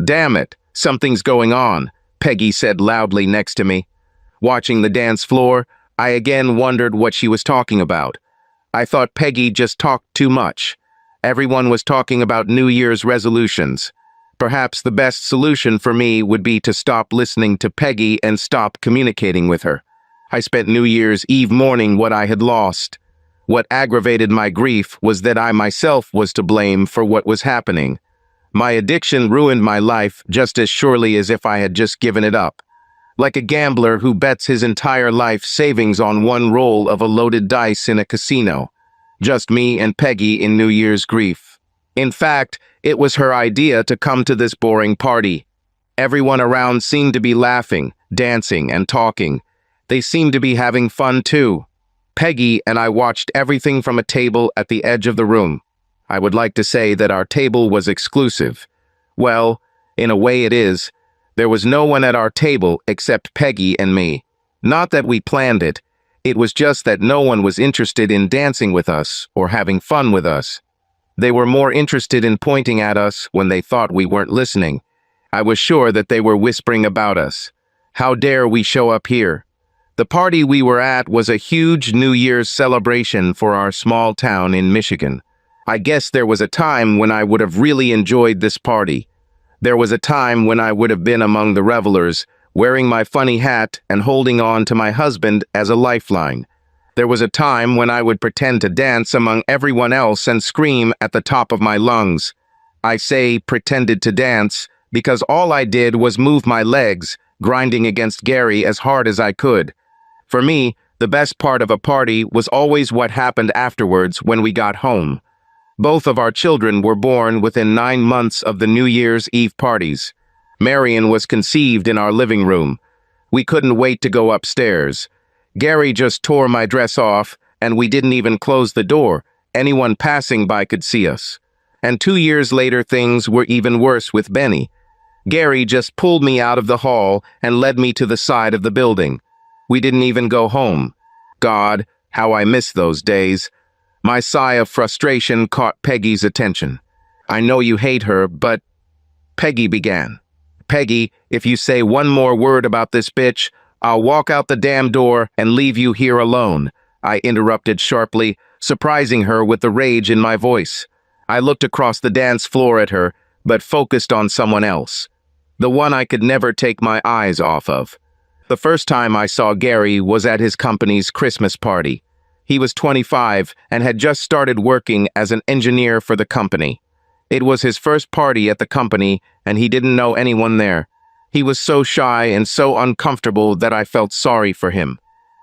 "Damn it, something's going on," Peggy said loudly next to me. Watching the dance floor, I again wondered what she was talking about. I thought Peggy just talked too much. Everyone was talking about New Year's resolutions. Perhaps the best solution for me would be to stop listening to Peggy and stop communicating with her. I spent New Year's Eve mourning what I had lost. What aggravated my grief was that I myself was to blame for what was happening. My addiction ruined my life just as surely as if I had just given it up. Like a gambler who bets his entire life savings on one roll of a loaded dice in a casino. Just me and Peggy in New Year's grief. In fact, it was her idea to come to this boring party. Everyone around seemed to be laughing, dancing, and talking. They seemed to be having fun too. Peggy and I watched everything from a table at the edge of the room. I would like to say that our table was exclusive. Well, in a way it is. There was no one at our table except Peggy and me. Not that we planned it. It was just that no one was interested in dancing with us or having fun with us. They were more interested in pointing at us when they thought we weren't listening. I was sure that they were whispering about us. How dare we show up here? The party we were at was a huge New Year's celebration for our small town in Michigan. I guess there was a time when I would have really enjoyed this party. There was a time when I would have been among the revelers, wearing my funny hat and holding on to my husband as a lifeline. There was a time when I would pretend to dance among everyone else and scream at the top of my lungs. I say pretended to dance because all I did was move my legs, grinding against Gary as hard as I could. For me, the best part of a party was always what happened afterwards when we got home. Both of our children were born within 9 months of the New Year's Eve parties. Marion was conceived in our living room. We couldn't wait to go upstairs. Gary just tore my dress off, and we didn't even close the door. Anyone passing by could see us. And 2 years later, things were even worse with Benny. Gary just pulled me out of the hall and led me to the side of the building. We didn't even go home. God, how I miss those days. My sigh of frustration caught Peggy's attention. "I know you hate her, but—" Peggy began. "Peggy, if you say one more word about this bitch, I'll walk out the damn door and leave you here alone," I interrupted sharply, surprising her with the rage in my voice. I looked across the dance floor at her, but focused on someone else. The one I could never take my eyes off of. The first time I saw Gary was at his company's Christmas party. He was 25 and had just started working as an engineer for the company. It was his first party at the company, and he didn't know anyone there. He was so shy and so uncomfortable that I felt sorry for him.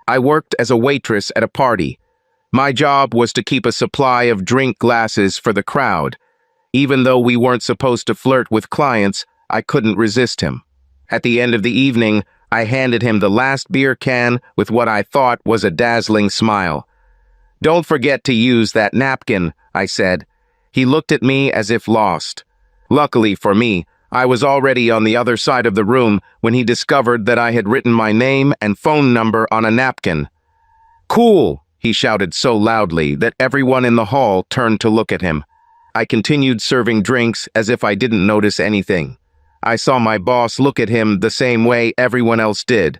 I worked as a waitress at a party. My job was to keep a supply of drink glasses for the crowd. Even though we weren't supposed to flirt with clients, I couldn't resist him. At the end of the evening, I handed him the last beer can with what I thought was a dazzling smile. "Don't forget to use that napkin," I said. He looked at me as if lost. Luckily for me, I was already on the other side of the room when he discovered that I had written my name and phone number on a napkin. "Cool," he shouted so loudly that everyone in the hall turned to look at him. I continued serving drinks as if I didn't notice anything. I saw my boss look at him the same way everyone else did.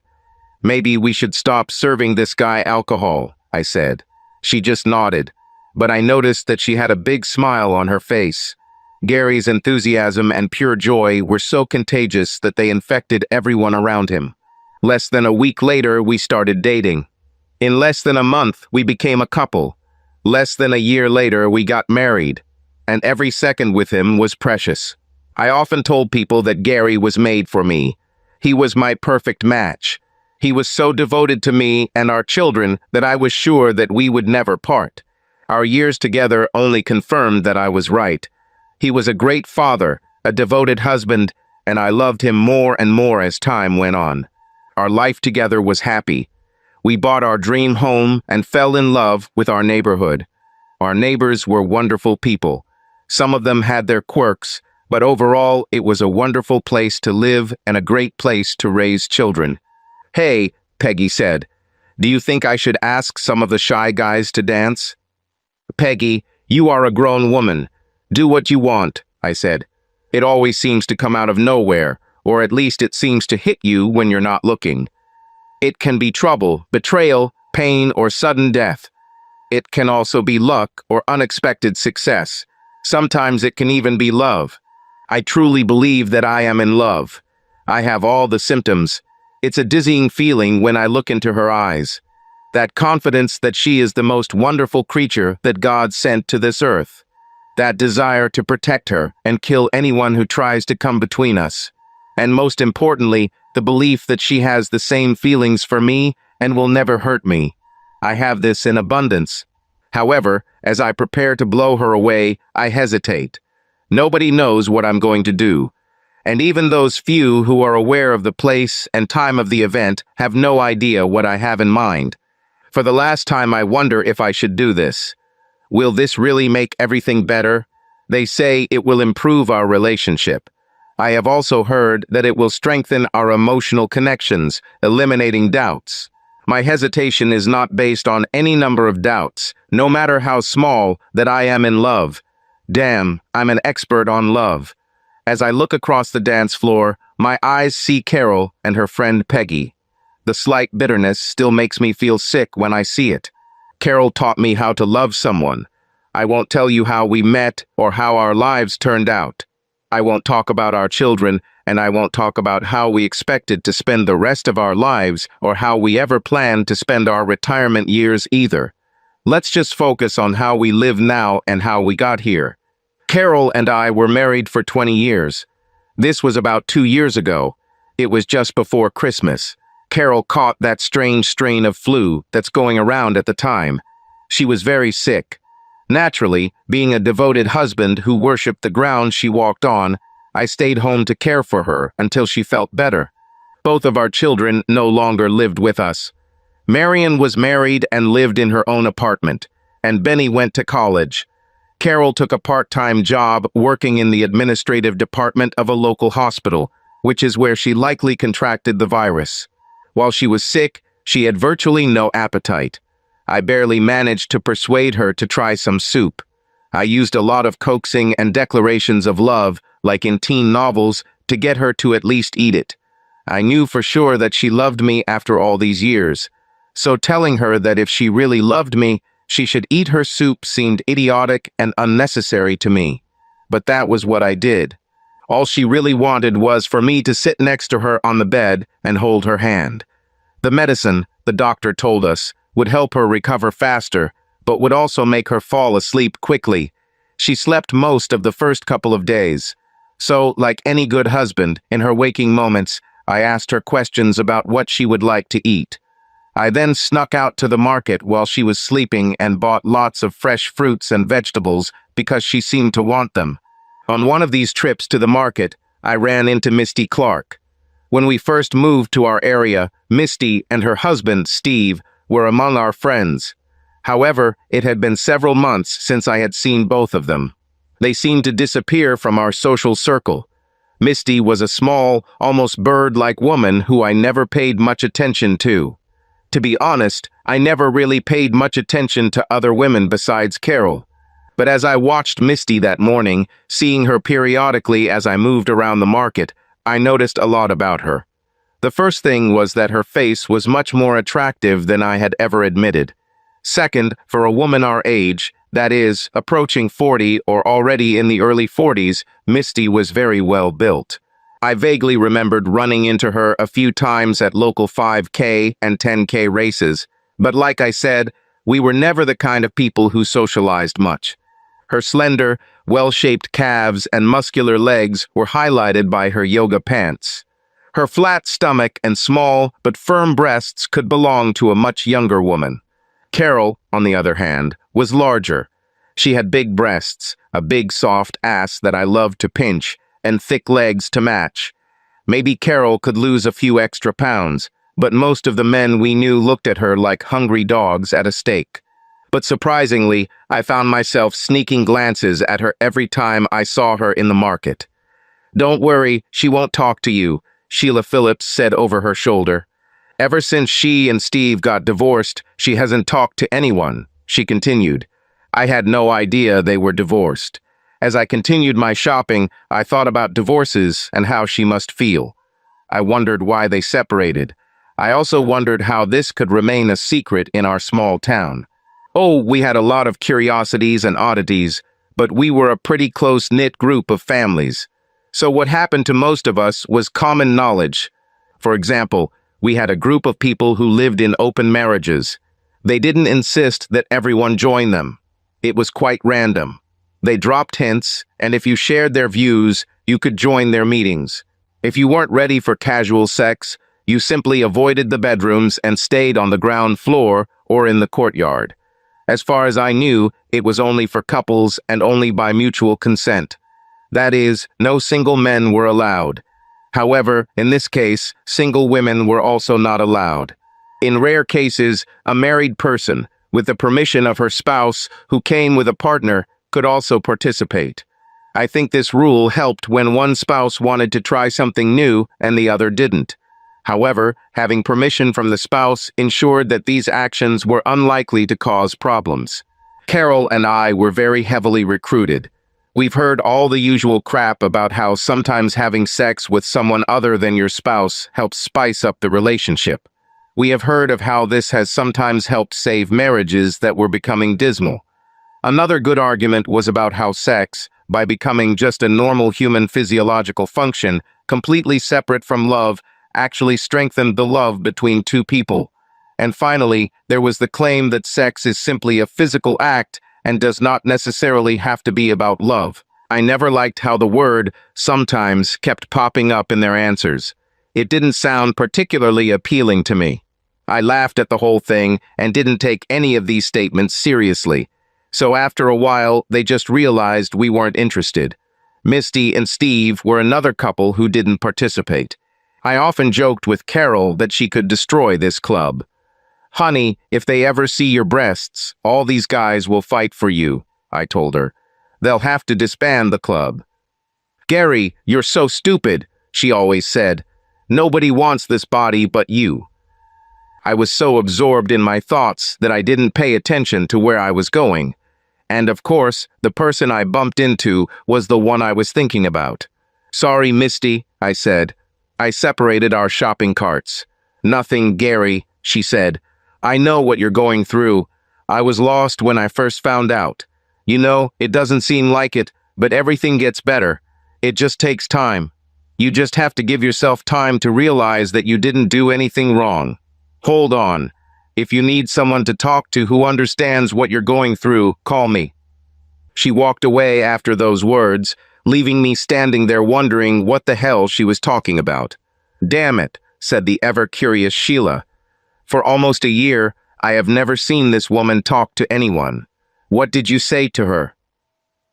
"Maybe we should stop serving this guy alcohol," I said. She just nodded, but I noticed that she had a big smile on her face. Gary's enthusiasm and pure joy were so contagious that they infected everyone around him. Less than a week later, we started dating. In less than a month, we became a couple. Less than a year later, we got married. And every second with him was precious. I often told people that Gary was made for me. He was my perfect match. He was so devoted to me and our children that I was sure that we would never part. Our years together only confirmed that I was right. He was a great father, a devoted husband, and I loved him more and more as time went on. Our life together was happy. We bought our dream home and fell in love with our neighborhood. Our neighbors were wonderful people. Some of them had their quirks, but overall it was a wonderful place to live and a great place to raise children. "Hey," Peggy said, "do you think I should ask some of the shy guys to dance?" "Peggy, you are a grown woman. Do what you want," I said. It always seems to come out of nowhere, or at least it seems to hit you when you're not looking. It can be trouble, betrayal, pain, or sudden death. It can also be luck or unexpected success. Sometimes it can even be love. I truly believe that I am in love. I have all the symptoms. It's a dizzying feeling when I look into her eyes. That confidence that she is the most wonderful creature that God sent to this earth. That desire to protect her and kill anyone who tries to come between us. And most importantly, the belief that she has the same feelings for me and will never hurt me. I have this in abundance. However, as I prepare to blow her away, I hesitate. Nobody knows what I'm going to do. And even those few who are aware of the place and time of the event have no idea what I have in mind. For the last time, I wonder if I should do this. Will this really make everything better? They say it will improve our relationship. I have also heard that it will strengthen our emotional connections, eliminating doubts. My hesitation is not based on any number of doubts, no matter how small, that I am in love. Damn, I'm an expert on love. As I look across the dance floor, my eyes see Carol and her friend Peggy. The slight bitterness still makes me feel sick when I see it. Carol taught me how to love someone. I won't tell you how we met or how our lives turned out. I won't talk about our children, and I won't talk about how we expected to spend the rest of our lives or how we ever planned to spend our retirement years either. Let's just focus on how we live now and how we got here. Carol and I were married for 20 years. This was about 2 years ago. It was just before Christmas. Carol caught that strange strain of flu that's going around at the time. She was very sick. Naturally, being a devoted husband who worshipped the ground she walked on, I stayed home to care for her until she felt better. Both of our children no longer lived with us. Marion was married and lived in her own apartment, and Benny went to college. Carol took a part-time job working in the administrative department of a local hospital, which is where she likely contracted the virus. While she was sick, she had virtually no appetite. I barely managed to persuade her to try some soup. I used a lot of coaxing and declarations of love, like in teen novels, to get her to at least eat it. I knew for sure that she loved me after all these years. So telling her that if she really loved me, she should eat her soup seemed idiotic and unnecessary to me. But that was what I did. All she really wanted was for me to sit next to her on the bed and hold her hand. The medicine, the doctor told us, would help her recover faster, but would also make her fall asleep quickly. She slept most of the first couple of days. So, like any good husband, in her waking moments, I asked her questions about what she would like to eat. I then snuck out to the market while she was sleeping and bought lots of fresh fruits and vegetables because she seemed to want them. On one of these trips to the market, I ran into Misty Clark. When we first moved to our area, Misty and her husband, Steve, were among our friends. However, it had been several months since I had seen both of them. They seemed to disappear from our social circle. Misty was a small, almost bird-like woman who I never paid much attention to. To be honest, I never really paid much attention to other women besides Carol. But as I watched Misty that morning, seeing her periodically as I moved around the market, I noticed a lot about her. The first thing was that her face was much more attractive than I had ever admitted. Second, for a woman our age, that is, approaching 40 or already in the early 40s, Misty was very well built. I vaguely remembered running into her a few times at local 5K and 10K races, but like I said, we were never the kind of people who socialized much. Her slender, well-shaped calves and muscular legs were highlighted by her yoga pants. Her flat stomach and small but firm breasts could belong to a much younger woman. Carol, on the other hand, was larger. She had big breasts, a big soft ass that I loved to pinch, and thick legs to match. Maybe Carol could lose a few extra pounds, but most of the men we knew looked at her like hungry dogs at a steak. But surprisingly, I found myself sneaking glances at her every time I saw her in the market. "Don't worry, she won't talk to you," Sheila Phillips said over her shoulder. "Ever since she and Steve got divorced, she hasn't talked to anyone," she continued. I had no idea they were divorced. As I continued my shopping, I thought about divorces and how she must feel. I wondered why they separated. I also wondered how this could remain a secret in our small town. Oh, we had a lot of curiosities and oddities, but we were a pretty close-knit group of families. So what happened to most of us was common knowledge. For example, we had a group of people who lived in open marriages. They didn't insist that everyone join them. It was quite random. They dropped hints, and if you shared their views, you could join their meetings. If you weren't ready for casual sex, you simply avoided the bedrooms and stayed on the ground floor or in the courtyard. As far as I knew, it was only for couples and only by mutual consent. That is, no single men were allowed. However, in this case, single women were also not allowed. In rare cases, a married person, with the permission of her spouse who came with a partner, could also participate. I think this rule helped when one spouse wanted to try something new and the other didn't. However, having permission from the spouse ensured that these actions were unlikely to cause problems. Carol and I were very heavily recruited. We've heard all the usual crap about how sometimes having sex with someone other than your spouse helps spice up the relationship. We have heard of how this has sometimes helped save marriages that were becoming dismal. Another good argument was about how sex, by becoming just a normal human physiological function, completely separate from love, actually strengthened the love between two people. And finally, there was the claim that sex is simply a physical act and does not necessarily have to be about love. I never liked how the word "sometimes" kept popping up in their answers. It didn't sound particularly appealing to me. I laughed at the whole thing and didn't take any of these statements seriously. So after a while, they just realized we weren't interested. Misty and Steve were another couple who didn't participate. I often joked with Carol that she could destroy this club. "Honey, if they ever see your breasts, all these guys will fight for you," I told her. "They'll have to disband the club." "Gary, you're so stupid," she always said. "Nobody wants this body but you." I was so absorbed in my thoughts that I didn't pay attention to where I was going. And of course, the person I bumped into was the one I was thinking about. "Sorry, Misty," I said. I separated our shopping carts. "Nothing, Gary," she said. "I know what you're going through. I was lost when I first found out. You know, it doesn't seem like it, but everything gets better. It just takes time. You just have to give yourself time to realize that you didn't do anything wrong. Hold on. If you need someone to talk to who understands what you're going through, call me." She walked away after those words, leaving me standing there wondering what the hell she was talking about. "Damn it," said the ever-curious Sheila. "For almost a year, I have never seen this woman talk to anyone. What did you say to her?"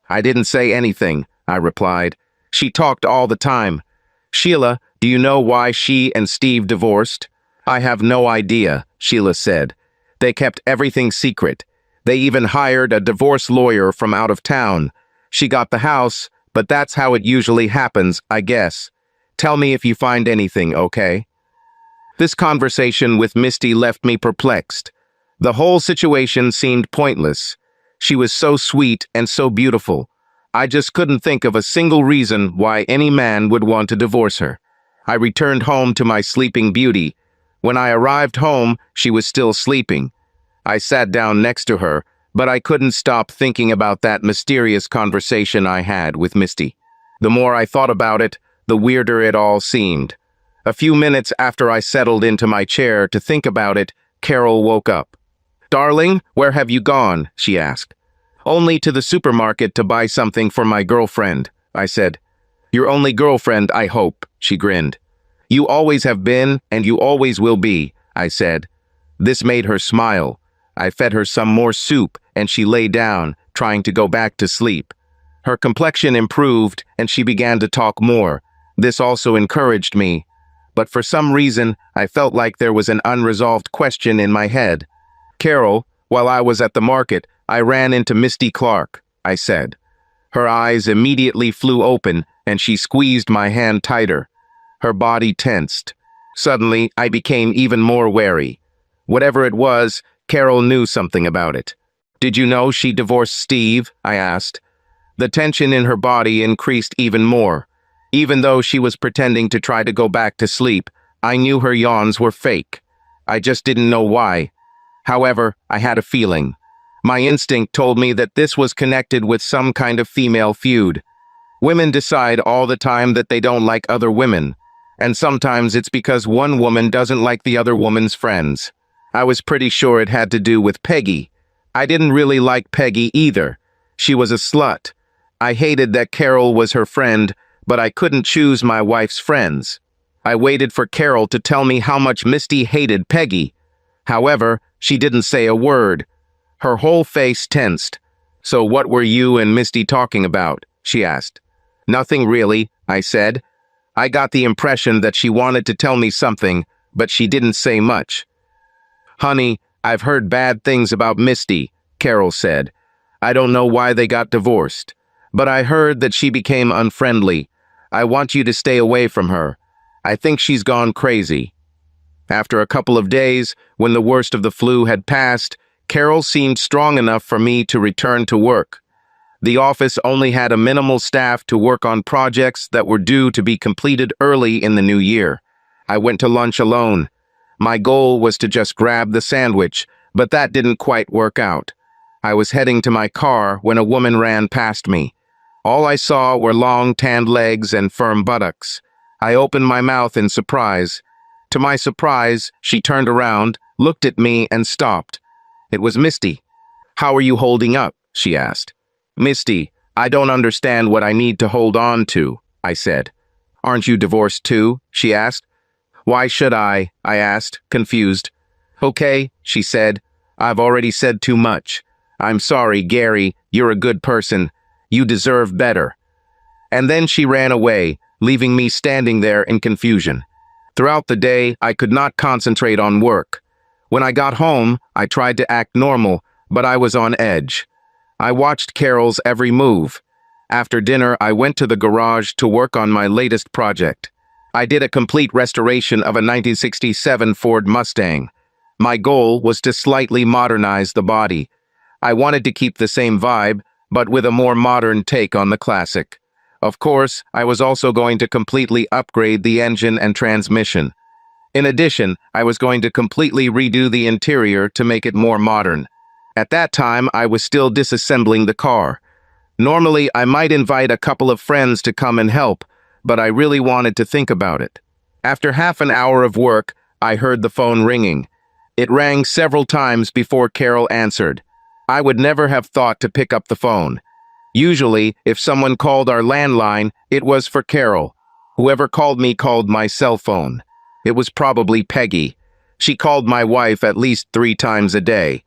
"I didn't say anything," I replied. "She talked all the time. Sheila, do you know why she and Steve divorced?" "I have no idea," Sheila said. "They kept everything secret. They even hired a divorce lawyer from out of town. She got the house, but that's how it usually happens, I guess. Tell me if you find anything, okay?" This conversation with Misty left me perplexed. The whole situation seemed pointless. She was so sweet and so beautiful. I just couldn't think of a single reason why any man would want to divorce her. I returned home to my sleeping beauty. When I arrived home, she was still sleeping. I sat down next to her, but I couldn't stop thinking about that mysterious conversation I had with Misty. The more I thought about it, the weirder it all seemed. A few minutes after I settled into my chair to think about it, Carol woke up. "Darling, where have you gone?" she asked. "Only to the supermarket to buy something for my girlfriend," I said. "Your only girlfriend, I hope," she grinned. "You always have been, and you always will be," I said. This made her smile. I fed her some more soup, and she lay down, trying to go back to sleep. Her complexion improved, and she began to talk more. This also encouraged me. But for some reason, I felt like there was an unresolved question in my head. "Carol, while I was at the market, I ran into Misty Clark," I said. Her eyes immediately flew open, and she squeezed my hand tighter. Her body tensed. Suddenly, I became even more wary. Whatever it was, Carol knew something about it. "Did you know she divorced Steve?" I asked. The tension in her body increased even more. Even though she was pretending to try to go back to sleep, I knew her yawns were fake. I just didn't know why. However, I had a feeling. My instinct told me that this was connected with some kind of female feud. Women decide all the time that they don't like other women, and sometimes it's because one woman doesn't like the other woman's friends. I was pretty sure it had to do with Peggy. I didn't really like Peggy either. She was a slut. I hated that Carol was her friend, but I couldn't choose my wife's friends. I waited for Carol to tell me how much Misty hated Peggy. However, she didn't say a word. Her whole face tensed. "So what were you and Misty talking about?" she asked. "Nothing really," I said. I got the impression that she wanted to tell me something, but she didn't say much. "Honey, I've heard bad things about Misty," Carol said. "I don't know why they got divorced, but I heard that she became unfriendly. I want you to stay away from her. I think she's gone crazy." After a couple of days, when the worst of the flu had passed, Carol seemed strong enough for me to return to work. The office only had a minimal staff to work on projects that were due to be completed early in the new year. I went to lunch alone. My goal was to just grab the sandwich, but that didn't quite work out. I was heading to my car when a woman ran past me. All I saw were long, tanned legs and firm buttocks. I opened my mouth in surprise. To my surprise, she turned around, looked at me, and stopped. It was Misty. "How are you holding up?" she asked. "Misty, I don't understand what I need to hold on to," I said. "Aren't you divorced too?" she asked. "Why should I asked, confused. "Okay," she said. "I've already said too much. I'm sorry, Gary, you're a good person. You deserve better." And then she ran away, leaving me standing there in confusion. Throughout the day, I could not concentrate on work. When I got home, I tried to act normal, but I was on edge. I watched Carol's every move. After dinner, I went to the garage to work on my latest project. I did a complete restoration of a 1967 Ford Mustang. My goal was to slightly modernize the body. I wanted to keep the same vibe, but with a more modern take on the classic. Of course, I was also going to completely upgrade the engine and transmission. In addition, I was going to completely redo the interior to make it more modern. At that time, I was still disassembling the car. Normally, I might invite a couple of friends to come and help, but I really wanted to think about it. After half an hour of work, I heard the phone ringing. It rang several times before Carol answered. I would never have thought to pick up the phone. Usually, if someone called our landline, it was for Carol. Whoever called me called my cell phone. It was probably Peggy. She called my wife at least 3 times a day.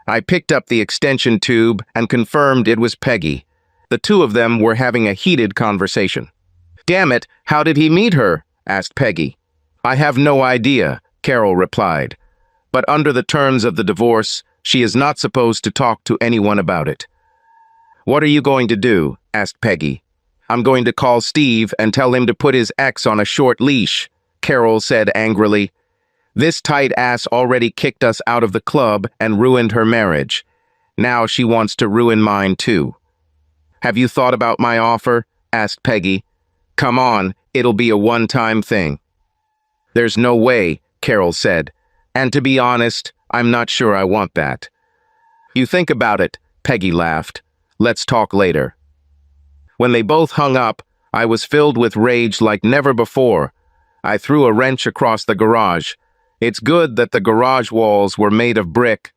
I picked up the extension tube and confirmed it was Peggy. The two of them were having a heated conversation. "Damn it, how did he meet her?" asked Peggy. "I have no idea," Carol replied. "But under the terms of the divorce, she is not supposed to talk to anyone about it." "What are you going to do?" asked Peggy. "I'm going to call Steve and tell him to put his ex on a short leash," Carol said angrily. "This tight ass already kicked us out of the club and ruined her marriage. Now she wants to ruin mine too." "Have you thought about my offer?" asked Peggy. "Come on, it'll be a one-time thing." "There's no way," Carol said. "And to be honest, I'm not sure I want that." "You think about it," Peggy laughed. "Let's talk later." When they both hung up, I was filled with rage like never before. I threw a wrench across the garage. It's good that the garage walls were made of brick.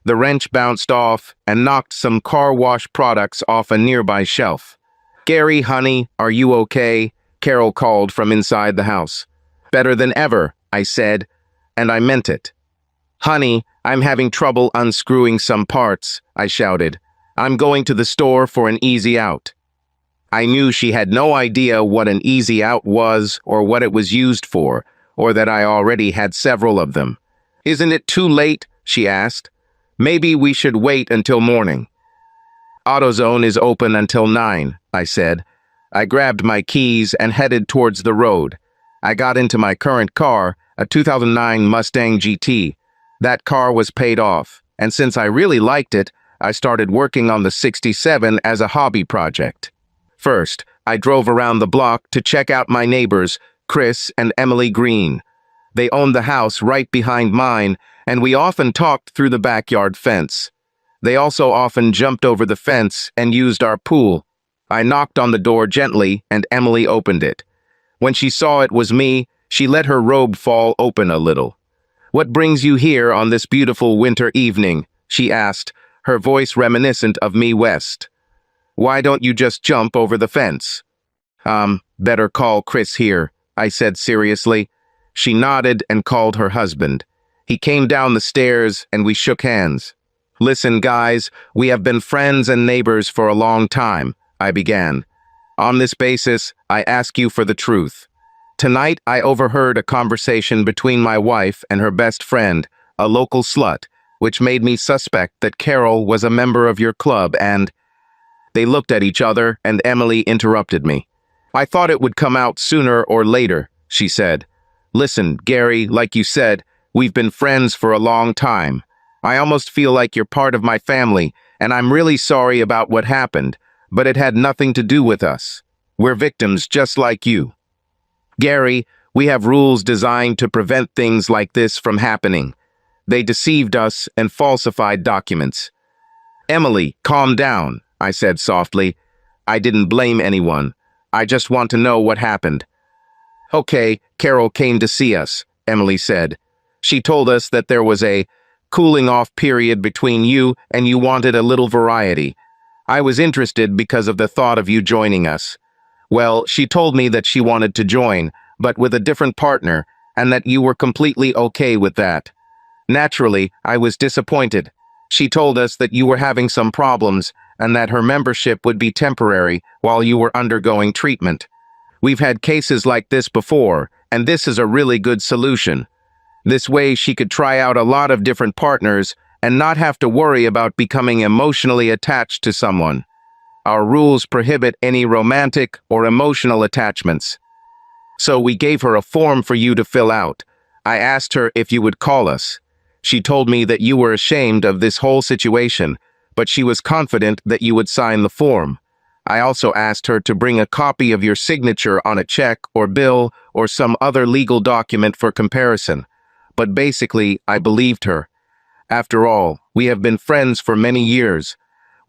The wrench bounced off and knocked some car wash products off a nearby shelf. "Gary, honey, are you okay?" Carol called from inside the house. "Better than ever," I said, and I meant it. "Honey, I'm having trouble unscrewing some parts," I shouted. "I'm going to the store for an easy out." I knew she had no idea what an easy out was or what it was used for, or that I already had several of them. "Isn't it too late?" she asked. "Maybe we should wait until morning." "AutoZone is open until 9, I said. I grabbed my keys and headed towards the road. I got into my current car, a 2009 Mustang GT. That car was paid off, and since I really liked it, I started working on the 67 as a hobby project. First, I drove around the block to check out my neighbors, Chris and Emily Green. They owned the house right behind mine, and we often talked through the backyard fence. They also often jumped over the fence and used our pool. I knocked on the door gently, and Emily opened it. When she saw it was me, she let her robe fall open a little. "What brings you here on this beautiful winter evening?" she asked, her voice reminiscent of me West. "Why don't you just jump over the fence?" Better call Chris here," I said seriously. She nodded and called her husband. He came down the stairs and we shook hands. "Listen, guys, we have been friends and neighbors for a long time," I began. "On this basis, I ask you for the truth. Tonight, I overheard a conversation between my wife and her best friend, a local slut, which made me suspect that Carol was a member of your club and—" They looked at each other and Emily interrupted me. "I thought it would come out sooner or later," she said. "Listen, Gary, like you said, we've been friends for a long time. I almost feel like you're part of my family, and I'm really sorry about what happened, but it had nothing to do with us. We're victims just like you. Gary, we have rules designed to prevent things like this from happening. They deceived us and falsified documents." "Emily, calm down," I said softly. "I didn't blame anyone. I just want to know what happened." "Okay, Carol came to see us," Emily said. "She told us that there was a cooling-off period between you and you wanted a little variety. I was interested because of the thought of you joining us. Well, she told me that she wanted to join, but with a different partner, and that you were completely okay with that. Naturally, I was disappointed. She told us that you were having some problems, and that her membership would be temporary while you were undergoing treatment. We've had cases like this before, and this is a really good solution. This way she could try out a lot of different partners and not have to worry about becoming emotionally attached to someone. Our rules prohibit any romantic or emotional attachments. So we gave her a form for you to fill out. I asked her if you would call us. She told me that you were ashamed of this whole situation, but she was confident that you would sign the form. I also asked her to bring a copy of your signature on a check or bill or some other legal document for comparison. But basically, I believed her. After all, we have been friends for many years.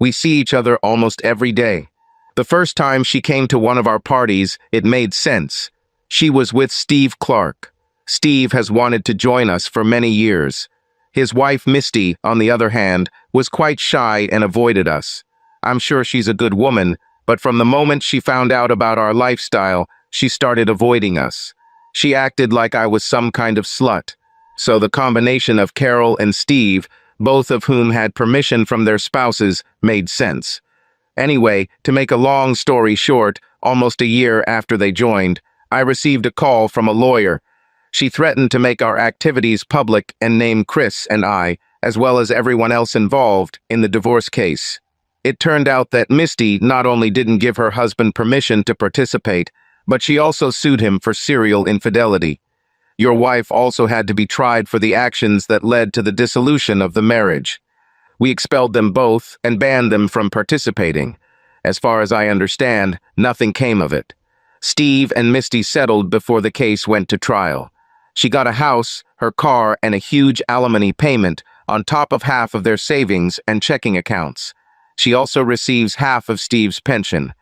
We see each other almost every day. The first time she came to one of our parties, it made sense. She was with Steve Clark. Steve has wanted to join us for many years. His wife, Misty, on the other hand, was quite shy and avoided us. I'm sure she's a good woman, but from the moment she found out about our lifestyle, she started avoiding us. She acted like I was some kind of slut. So the combination of Carol and Steve, both of whom had permission from their spouses, made sense. Anyway, to make a long story short, almost a year after they joined, I received a call from a lawyer. She threatened to make our activities public and name Chris and I, as well as everyone else involved, in the divorce case. It turned out that Misty not only didn't give her husband permission to participate, but she also sued him for serial infidelity. Your wife also had to be tried for the actions that led to the dissolution of the marriage. We expelled them both and banned them from participating. As far as I understand, nothing came of it. Steve and Misty settled before the case went to trial. She got a house, her car, and a huge alimony payment on top of half of their savings and checking accounts. She also receives half of Steve's pension.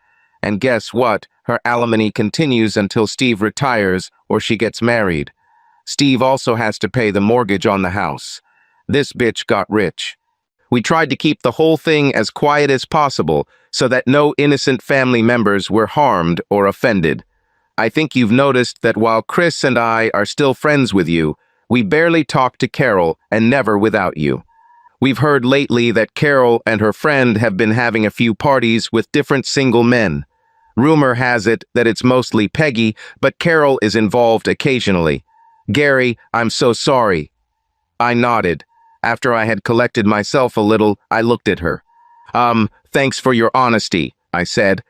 And guess what? Her alimony continues until Steve retires or she gets married. Steve also has to pay the mortgage on the house. This bitch got rich. We tried to keep the whole thing as quiet as possible so that no innocent family members were harmed or offended. I think you've noticed that while Chris and I are still friends with you, we barely talk to Carol and never without you. We've heard lately that Carol and her friend have been having a few parties with different single men. Rumor has it that it's mostly Peggy, but Carol is involved occasionally. Gary, I'm so sorry. I nodded. After I had collected myself a little, I looked at her. Thanks for your honesty, I said.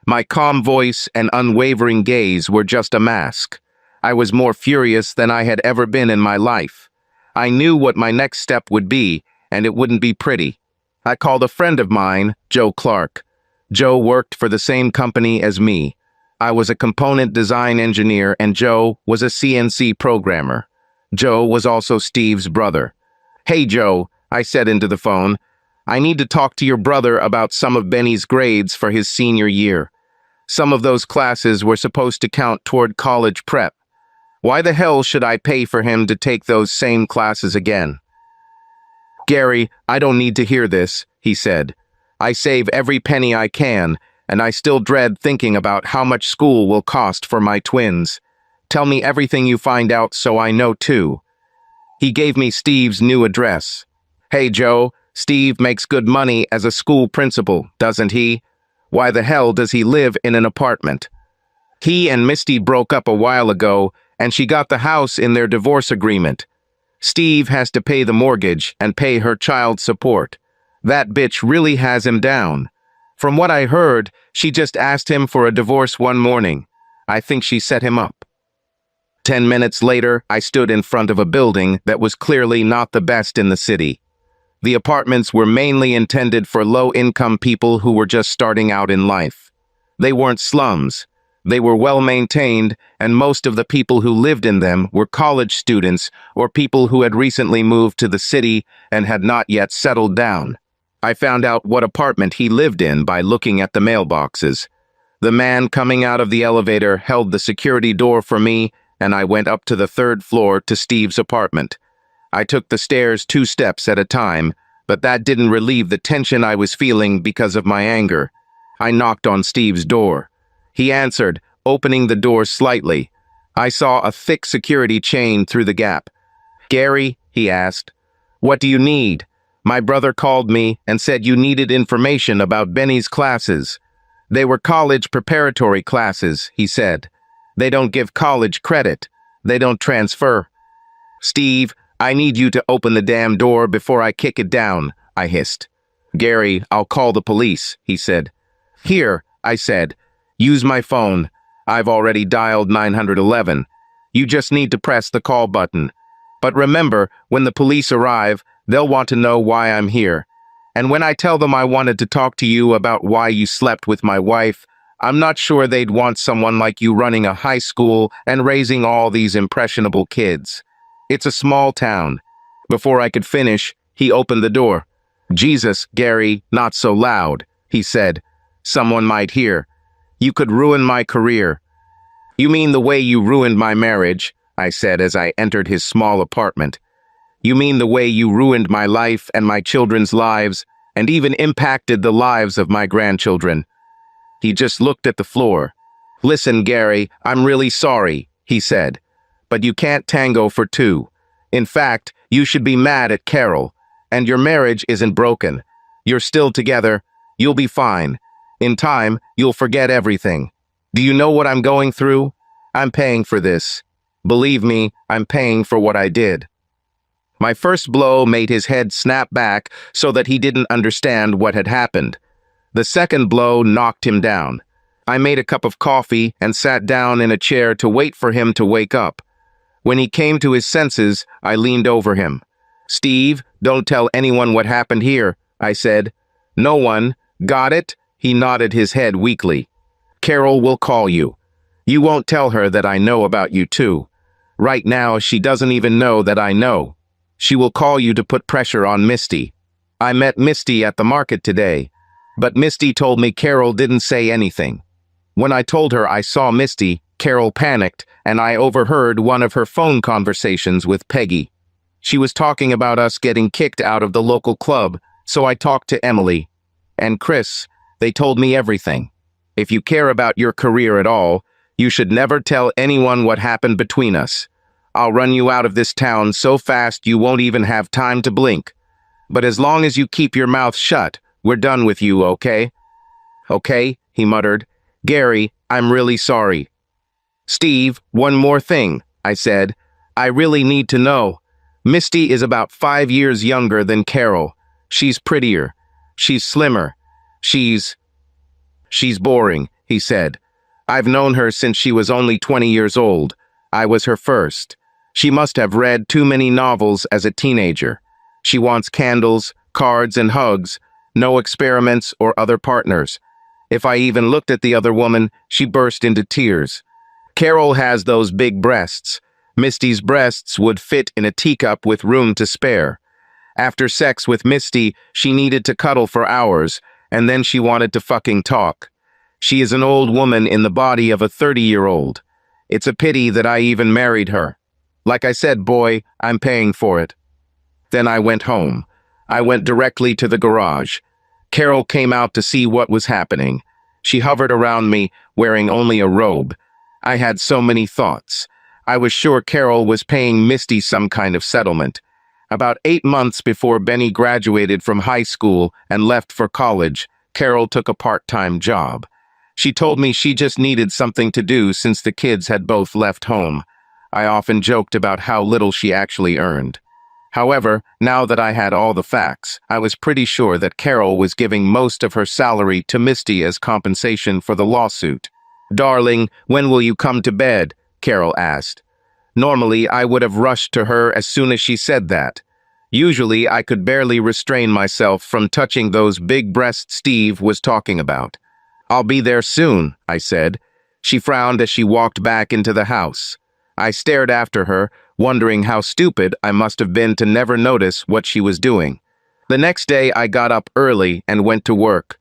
My calm voice and unwavering gaze were just a mask. I was more furious than I had ever been in my life. I knew what my next step would be, and it wouldn't be pretty. I called a friend of mine, Joe Clark. Joe worked for the same company as me. I was a component design engineer and Joe was a CNC programmer. Joe was also Steve's brother. "Hey, Joe," I said into the phone. "I need to talk to your brother about some of Benny's grades for his senior year. Some of those classes were supposed to count toward college prep. Why the hell should I pay for him to take those same classes again?" "Gary, I don't need to hear this," he said. "I save every penny I can, and I still dread thinking about how much school will cost for my twins. Tell me everything you find out so I know too." He gave me Steve's new address. "Hey, Joe, Steve makes good money as a school principal, doesn't he? Why the hell does he live in an apartment?" "He and Misty broke up a while ago, and she got the house in their divorce agreement. Steve has to pay the mortgage and pay her child support. That bitch really has him down. From what I heard, she just asked him for a divorce one morning. I think she set him up." 10 minutes later, I stood in front of a building that was clearly not the best in the city. The apartments were mainly intended for low-income people who were just starting out in life. They weren't slums. They were well-maintained, and most of the people who lived in them were college students or people who had recently moved to the city and had not yet settled down. I found out what apartment he lived in by looking at the mailboxes. The man coming out of the elevator held the security door for me, and I went up to the 3rd floor to Steve's apartment. I took the stairs 2 steps at a time, but that didn't relieve the tension I was feeling because of my anger. I knocked on Steve's door. He answered, opening the door slightly. I saw a thick security chain through the gap. "Gary," he asked, "what do you need? My brother called me and said you needed information about Benny's classes." "They were college preparatory classes," he said. "They don't give college credit. They don't transfer." "Steve, I need you to open the damn door before I kick it down," I hissed. "Gary, I'll call the police," he said. "Here," I said. "Use my phone. I've already dialed 911. You just need to press the call button. But remember, when the police arrive, they'll want to know why I'm here. And when I tell them I wanted to talk to you about why you slept with my wife, I'm not sure they'd want someone like you running a high school and raising all these impressionable kids. It's a small town." Before I could finish, he opened the door. "Jesus, Gary, not so loud," he said. "Someone might hear. You could ruin my career." "You mean the way you ruined my marriage," I said as I entered his small apartment. "You mean the way you ruined my life and my children's lives, and even impacted the lives of my grandchildren." He just looked at the floor. "Listen, Gary, I'm really sorry," he said. "But you can't tango for two. In fact, you should be mad at Carol. And your marriage isn't broken. You're still together. You'll be fine. In time, you'll forget everything. Do you know what I'm going through? I'm paying for this. Believe me, I'm paying for what I did." My first blow made his head snap back so that he didn't understand what had happened. The second blow knocked him down. I made a cup of coffee and sat down in a chair to wait for him to wake up. When he came to his senses, I leaned over him. "Steve, don't tell anyone what happened here," I said. "No one. Got it?" He nodded his head weakly. "Carol will call you. You won't tell her that I know about you too. Right now, she doesn't even know that I know. She will call you to put pressure on Misty. I met Misty at the market today, but Misty told me Carol didn't say anything. When I told her I saw Misty, Carol panicked, and I overheard one of her phone conversations with Peggy. She was talking about us getting kicked out of the local club, so I talked to Emily and Chris. They told me everything. If you care about your career at all, you should never tell anyone what happened between us. I'll run you out of this town so fast you won't even have time to blink. But as long as you keep your mouth shut, we're done with you, okay?" "Okay," he muttered. "Gary, I'm really sorry." "Steve, one more thing," I said. "I really need to know. Misty is about 5 years younger than Carol. She's prettier. She's slimmer. She's boring," he said. "I've known her since she was only 20 years old. I was her first. She must have read too many novels as a teenager. She wants candles, cards, and hugs, No experiments or other partners. If I even looked at the other woman, she burst into tears. Carol has those big breasts. Misty's breasts would fit in a teacup with room to spare. After sex with Misty, she needed to cuddle for hours, and then she wanted to fucking talk. She is an old woman in the body of a 30-year-old. It's a pity that I even married her. Like I said, boy, I'm paying for it. Then I went home. I went directly to the garage. Carol came out to see what was happening. She hovered around me, wearing only a robe. I had so many thoughts. I was sure Carol was paying Misty some kind of settlement. About 8 months before Benny graduated from high school and left for college, Carol took a part-time job. She told me she just needed something to do since the kids had both left home. I often joked about how little she actually earned. However, now that I had all the facts, I was pretty sure that Carol was giving most of her salary to Misty as compensation for the lawsuit. "Darling, when will you come to bed?" Carol asked. Normally, I would have rushed to her as soon as she said that. Usually, I could barely restrain myself from touching those big breasts Steve was talking about. "I'll be there soon," I said. She frowned as she walked back into the house. I stared after her, wondering how stupid I must have been to never notice what she was doing. The next day, I got up early and went to work.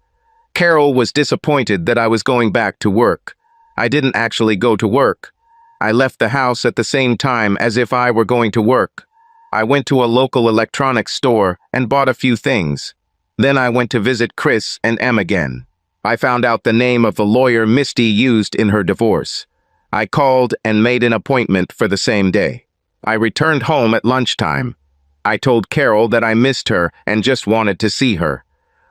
Carol was disappointed that I was going back to work. I didn't actually go to work. I left the house at the same time as if I were going to work. I went to a local electronics store and bought a few things. Then I went to visit Chris and Em again. I found out the name of the lawyer Misty used in her divorce. I called and made an appointment for the same day. I returned home at lunchtime. I told Carol that I missed her and just wanted to see her.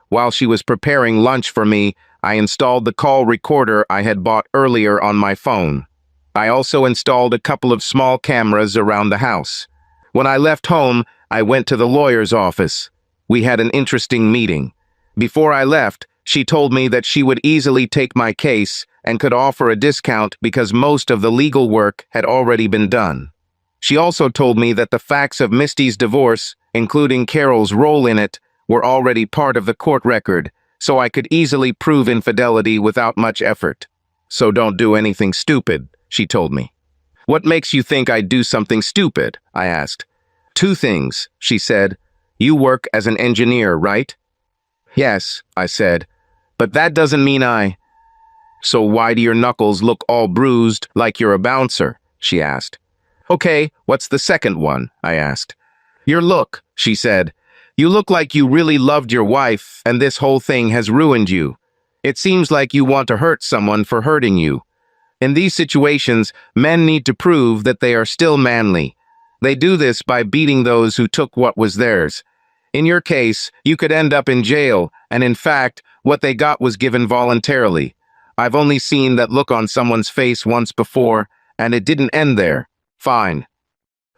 While she was preparing lunch for me, I installed the call recorder I had bought earlier on my phone. I also installed a couple of small cameras around the house. When I left home, I went to the lawyer's office. We had an interesting meeting. Before I left, she told me that she would easily take my case and could offer a discount because most of the legal work had already been done. She also told me that the facts of Misty's divorce, including Carol's role in it, were already part of the court record, so I could easily prove infidelity without much effort. "So don't do anything stupid," she told me. "What makes you think I'd do something stupid?" I asked. "Two things," she said. "You work as an engineer, right?" "Yes," I said. "But that doesn't mean I—" "So why do your knuckles look all bruised like you're a bouncer?" she asked. "Okay, what's the second one?" I asked. "Your look," she said. "You look like you really loved your wife, and this whole thing has ruined you. It seems like you want to hurt someone for hurting you. In these situations, men need to prove that they are still manly. They do this by beating those who took what was theirs. In your case, you could end up in jail, and in fact, what they got was given voluntarily. I've only seen that look on someone's face once before, and it didn't end there. Fine."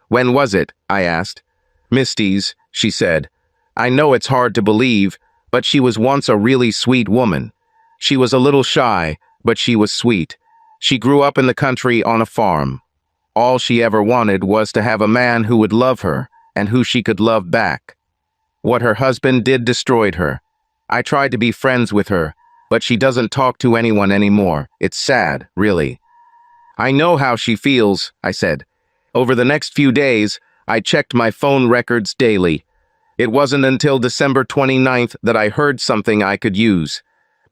"When was it?" I asked. "Misty's," she said. "I know it's hard to believe, but she was once a really sweet woman. She was a little shy, but she was sweet. She grew up in the country on a farm. All she ever wanted was to have a man who would love her and who she could love back. What her husband did destroyed her. I tried to be friends with her, but she doesn't talk to anyone anymore. It's sad, really." "I know how she feels," I said. Over the next few days, I checked my phone records daily. It wasn't until December 29th that I heard something I could use.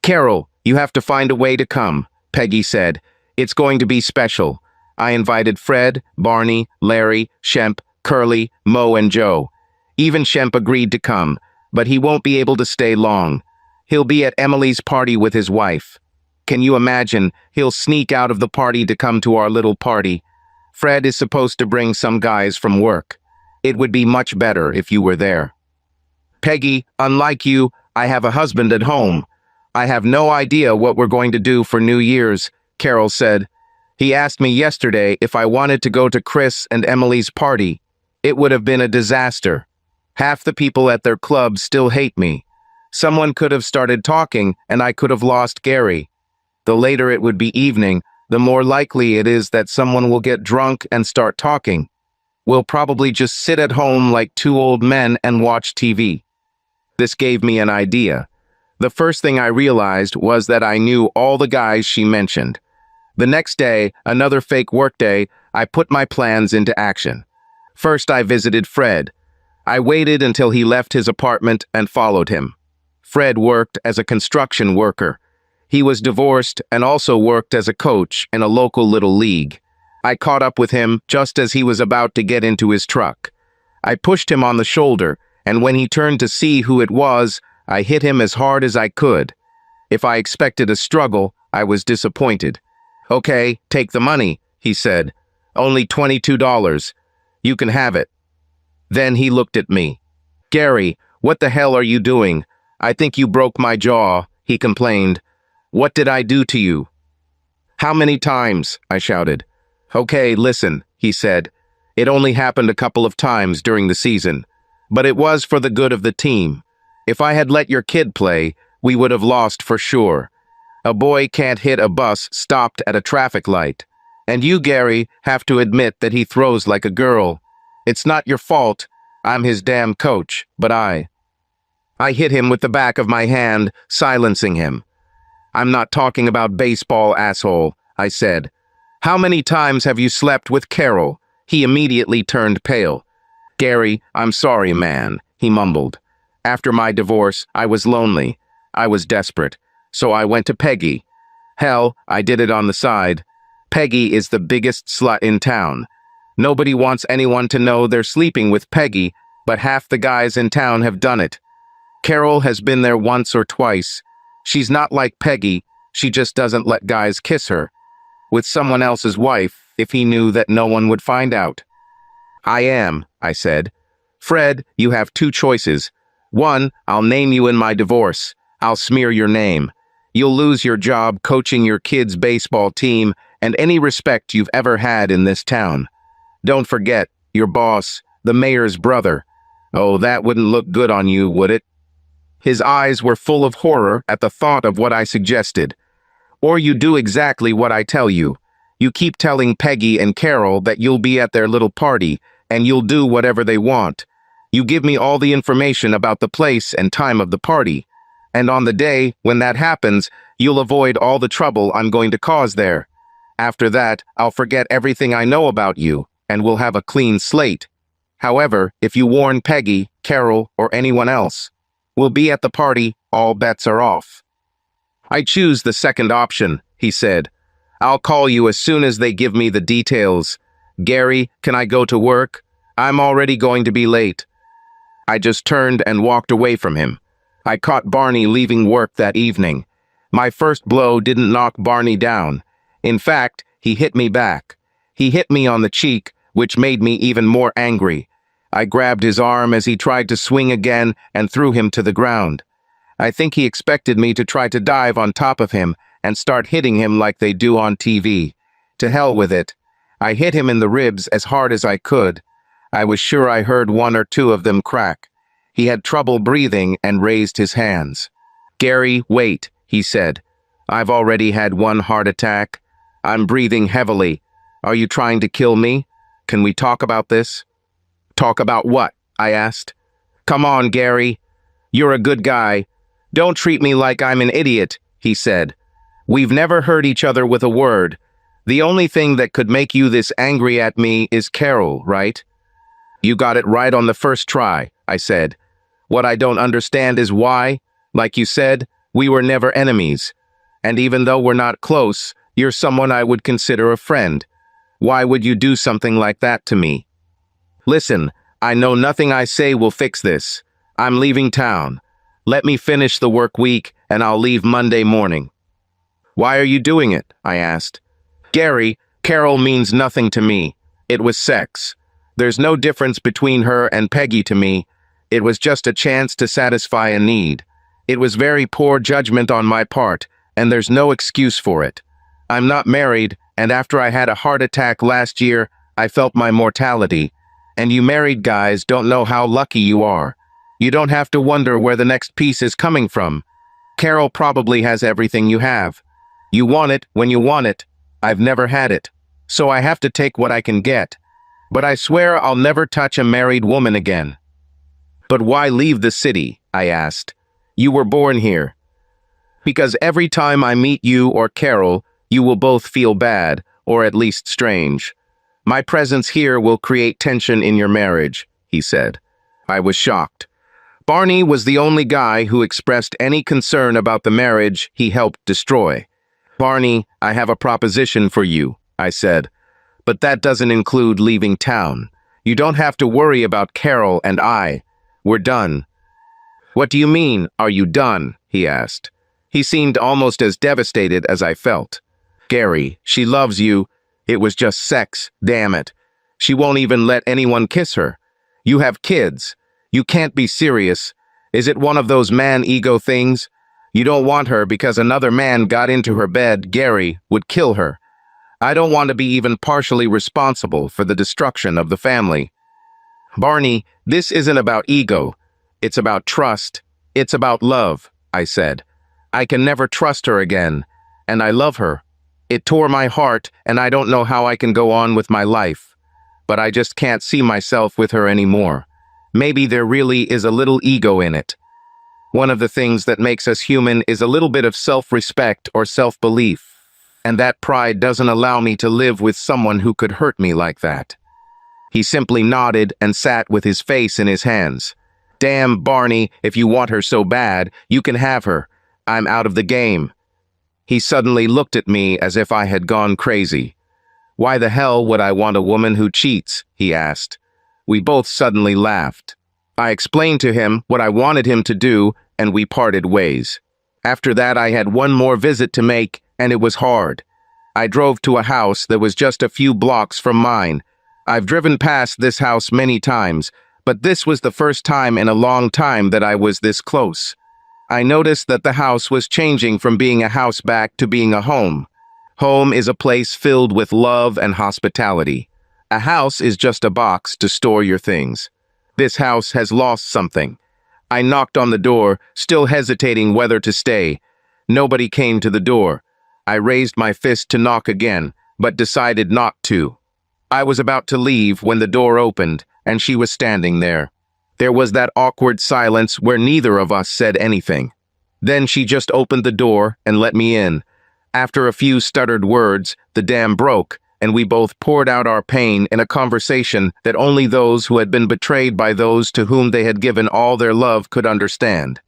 "Carol, you have to find a way to come," Peggy said. "It's going to be special." I invited Fred, Barney, Larry, Shemp, Curly, Mo, and Joe. Even Shemp agreed to come, but he won't be able to stay long. He'll be at Emily's party with his wife. Can you imagine? He'll sneak out of the party to come to our little party. Fred is supposed to bring some guys from work. It would be much better if you were there. "Peggy, unlike you, I have a husband at home. I have no idea what we're going to do for New Year's," Carol said. "He asked me yesterday if I wanted to go to Chris and Emily's party. It would have been a disaster. Half the people at their club still hate me. Someone could have started talking, and I could have lost Gary. The later it would be evening, the more likely it is that someone will get drunk and start talking. We'll probably just sit at home like two old men and watch TV." This gave me an idea. The first thing I realized was that I knew all the guys she mentioned. The next day, another fake workday, I put my plans into action. First, I visited Fred. I waited until he left his apartment and followed him. Fred worked as a construction worker. He was divorced and also worked as a coach in a local little league. I caught up with him just as he was about to get into his truck. I pushed him on the shoulder, and when he turned to see who it was, I hit him as hard as I could. If I expected a struggle, I was disappointed. "Okay, take the money," he said. "Only $22. You can have it." Then he looked at me. "Gary, what the hell are you doing? I think you broke my jaw," he complained. "What did I do to you?" "How many times?" I shouted. "Okay, listen," he said. "It only happened a couple of times during the season, but it was for the good of the team. If I had let your kid play, we would have lost for sure. A boy can't hit a bus stopped at a traffic light. And you, Gary, have to admit that he throws like a girl. It's not your fault. I'm his damn coach, but I hit him with the back of my hand, silencing him. "I'm not talking about baseball, asshole," I said. "How many times have you slept with Carol?" He immediately turned pale. "Gary, I'm sorry, man," he mumbled. "After my divorce, I was lonely. I was desperate. So I went to Peggy. Hell, I did it on the side. Peggy is the biggest slut in town. Nobody wants anyone to know they're sleeping with Peggy, but half the guys in town have done it. Carol has been there once or twice. She's not like Peggy, she just doesn't let guys kiss her. With someone else's wife, if he knew that no one would find out." "I am," I said. "Fred, you have two choices. One, I'll name you in my divorce. I'll smear your name. You'll lose your job coaching your kids' baseball team and any respect you've ever had in this town. Don't forget, your boss, the mayor's brother. Oh, that wouldn't look good on you, would it?" His eyes were full of horror at the thought of what I suggested. "Or you do exactly what I tell you. You keep telling Peggy and Carol that you'll be at their little party, and you'll do whatever they want. You give me all the information about the place and time of the party. And on the day when that happens, you'll avoid all the trouble I'm going to cause there. After that, I'll forget everything I know about you, and we'll have a clean slate. However, if you warn Peggy, Carol, or anyone else, we'll be at the party, all bets are off." "I choose the second option," he said. "I'll call you as soon as they give me the details. Gary, can I go to work? I'm already going to be late." I just turned and walked away from him. I caught Barney leaving work that evening. My first blow didn't knock Barney down. In fact, he hit me back. He hit me on the cheek, which made me even more angry. I grabbed his arm as he tried to swing again and threw him to the ground. I think he expected me to try to dive on top of him and start hitting him like they do on TV. To hell with it. I hit him in the ribs as hard as I could. I was sure I heard one or two of them crack. He had trouble breathing and raised his hands. "Gary, wait," he said. "I've already had one heart attack. I'm breathing heavily. Are you trying to kill me? Can we talk about this?" "Talk about what?" I asked. "Come on, Gary. You're a good guy. Don't treat me like I'm an idiot," he said. "We've never hurt each other with a word. The only thing that could make you this angry at me is Carol, right?" "You got it right on the first try," I said. "What I don't understand is why, like you said, we were never enemies. And even though we're not close, you're someone I would consider a friend. Why would you do something like that to me?" "Listen, I know nothing I say will fix this. I'm leaving town. Let me finish the work week, and I'll leave Monday morning." "Why are you doing it?" I asked. "Gary, Carol means nothing to me. It was sex. There's no difference between her and Peggy to me. It was just a chance to satisfy a need. It was very poor judgment on my part, and there's no excuse for it. I'm not married, and after I had a heart attack last year, I felt my mortality. And you married guys don't know how lucky you are. You don't have to wonder where the next piece is coming from. Carol probably has everything you have. You want it when you want it. I've never had it. So I have to take what I can get. But I swear I'll never touch a married woman again." "But why leave the city?" I asked. "You were born here." "Because every time I meet you or Carol, you will both feel bad, or at least strange. My presence here will create tension in your marriage," he said. I was shocked. Barney was the only guy who expressed any concern about the marriage he helped destroy. "Barney, I have a proposition for you," I said. "But that doesn't include leaving town. You don't have to worry about Carol and I. We're done." "What do you mean, are you done?" he asked. He seemed almost as devastated as I felt. "Gary, she loves you. It was just sex, damn it. She won't even let anyone kiss her. You have kids. You can't be serious. Is it one of those man ego things? You don't want her because another man got into her bed, Gary, would kill her. I don't want to be even partially responsible for the destruction of the family." "Barney, this isn't about ego. It's about trust. It's about love," I said. "I can never trust her again, and I love her. It tore my heart, and I don't know how I can go on with my life. But I just can't see myself with her anymore. Maybe there really is a little ego in it. One of the things that makes us human is a little bit of self-respect or self-belief, and that pride doesn't allow me to live with someone who could hurt me like that." He simply nodded and sat with his face in his hands. "Damn, Barney, if you want her so bad, you can have her. I'm out of the game." He suddenly looked at me as if I had gone crazy. "Why the hell would I want a woman who cheats?" he asked. We both suddenly laughed. I explained to him what I wanted him to do, and we parted ways. After that, I had one more visit to make, and it was hard. I drove to a house that was just a few blocks from mine. I've driven past this house many times, but this was the first time in a long time that I was this close. I noticed that the house was changing from being a house back to being a home. Home is a place filled with love and hospitality. A house is just a box to store your things. This house has lost something. I knocked on the door, still hesitating whether to stay. Nobody came to the door. I raised my fist to knock again, but decided not to. I was about to leave when the door opened, and she was standing there. There was that awkward silence where neither of us said anything. Then she just opened the door and let me in. After a few stuttered words, the dam broke, and we both poured out our pain in a conversation that only those who had been betrayed by those to whom they had given all their love could understand.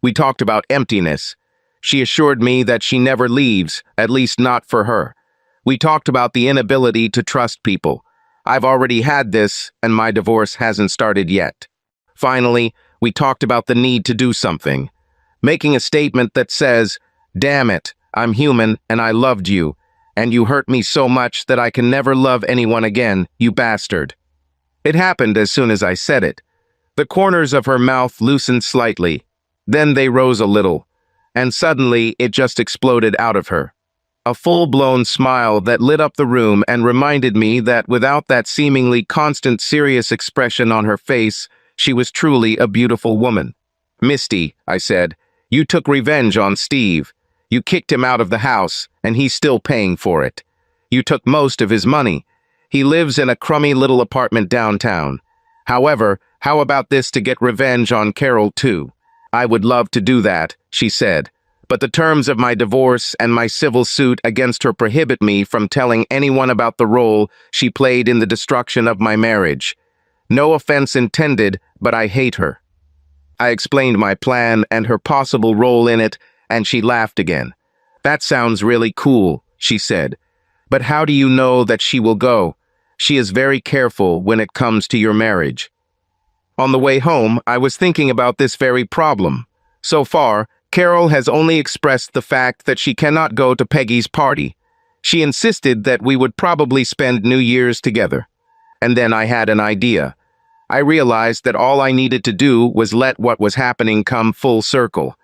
We talked about emptiness. She assured me that she never leaves, at least not for her. We talked about the inability to trust people. I've already had this, and my divorce hasn't started yet. Finally, we talked about the need to do something. Making a statement that says, "Damn it, I'm human and I loved you, and you hurt me so much that I can never love anyone again, you bastard." It happened as soon as I said it. The corners of her mouth loosened slightly. Then they rose a little, and suddenly it just exploded out of her. A full-blown smile that lit up the room and reminded me that without that seemingly constant serious expression on her face, she was truly a beautiful woman. "Misty," I said, "you took revenge on Steve. You kicked him out of the house, and he's still paying for it. You took most of his money. He lives in a crummy little apartment downtown. However, how about this to get revenge on Carol too?" "I would love to do that," she said, "but the terms of my divorce and my civil suit against her prohibit me from telling anyone about the role she played in the destruction of my marriage. No offense intended, but I hate her." I explained my plan and her possible role in it, and she laughed again. "That sounds really cool," she said. "But how do you know that she will go? She is very careful when it comes to your marriage." On the way home, I was thinking about this very problem. So far, Carol has only expressed the fact that she cannot go to Peggy's party. She insisted that we would probably spend New Year's together. And then I had an idea. I realized that all I needed to do was let what was happening come full circle.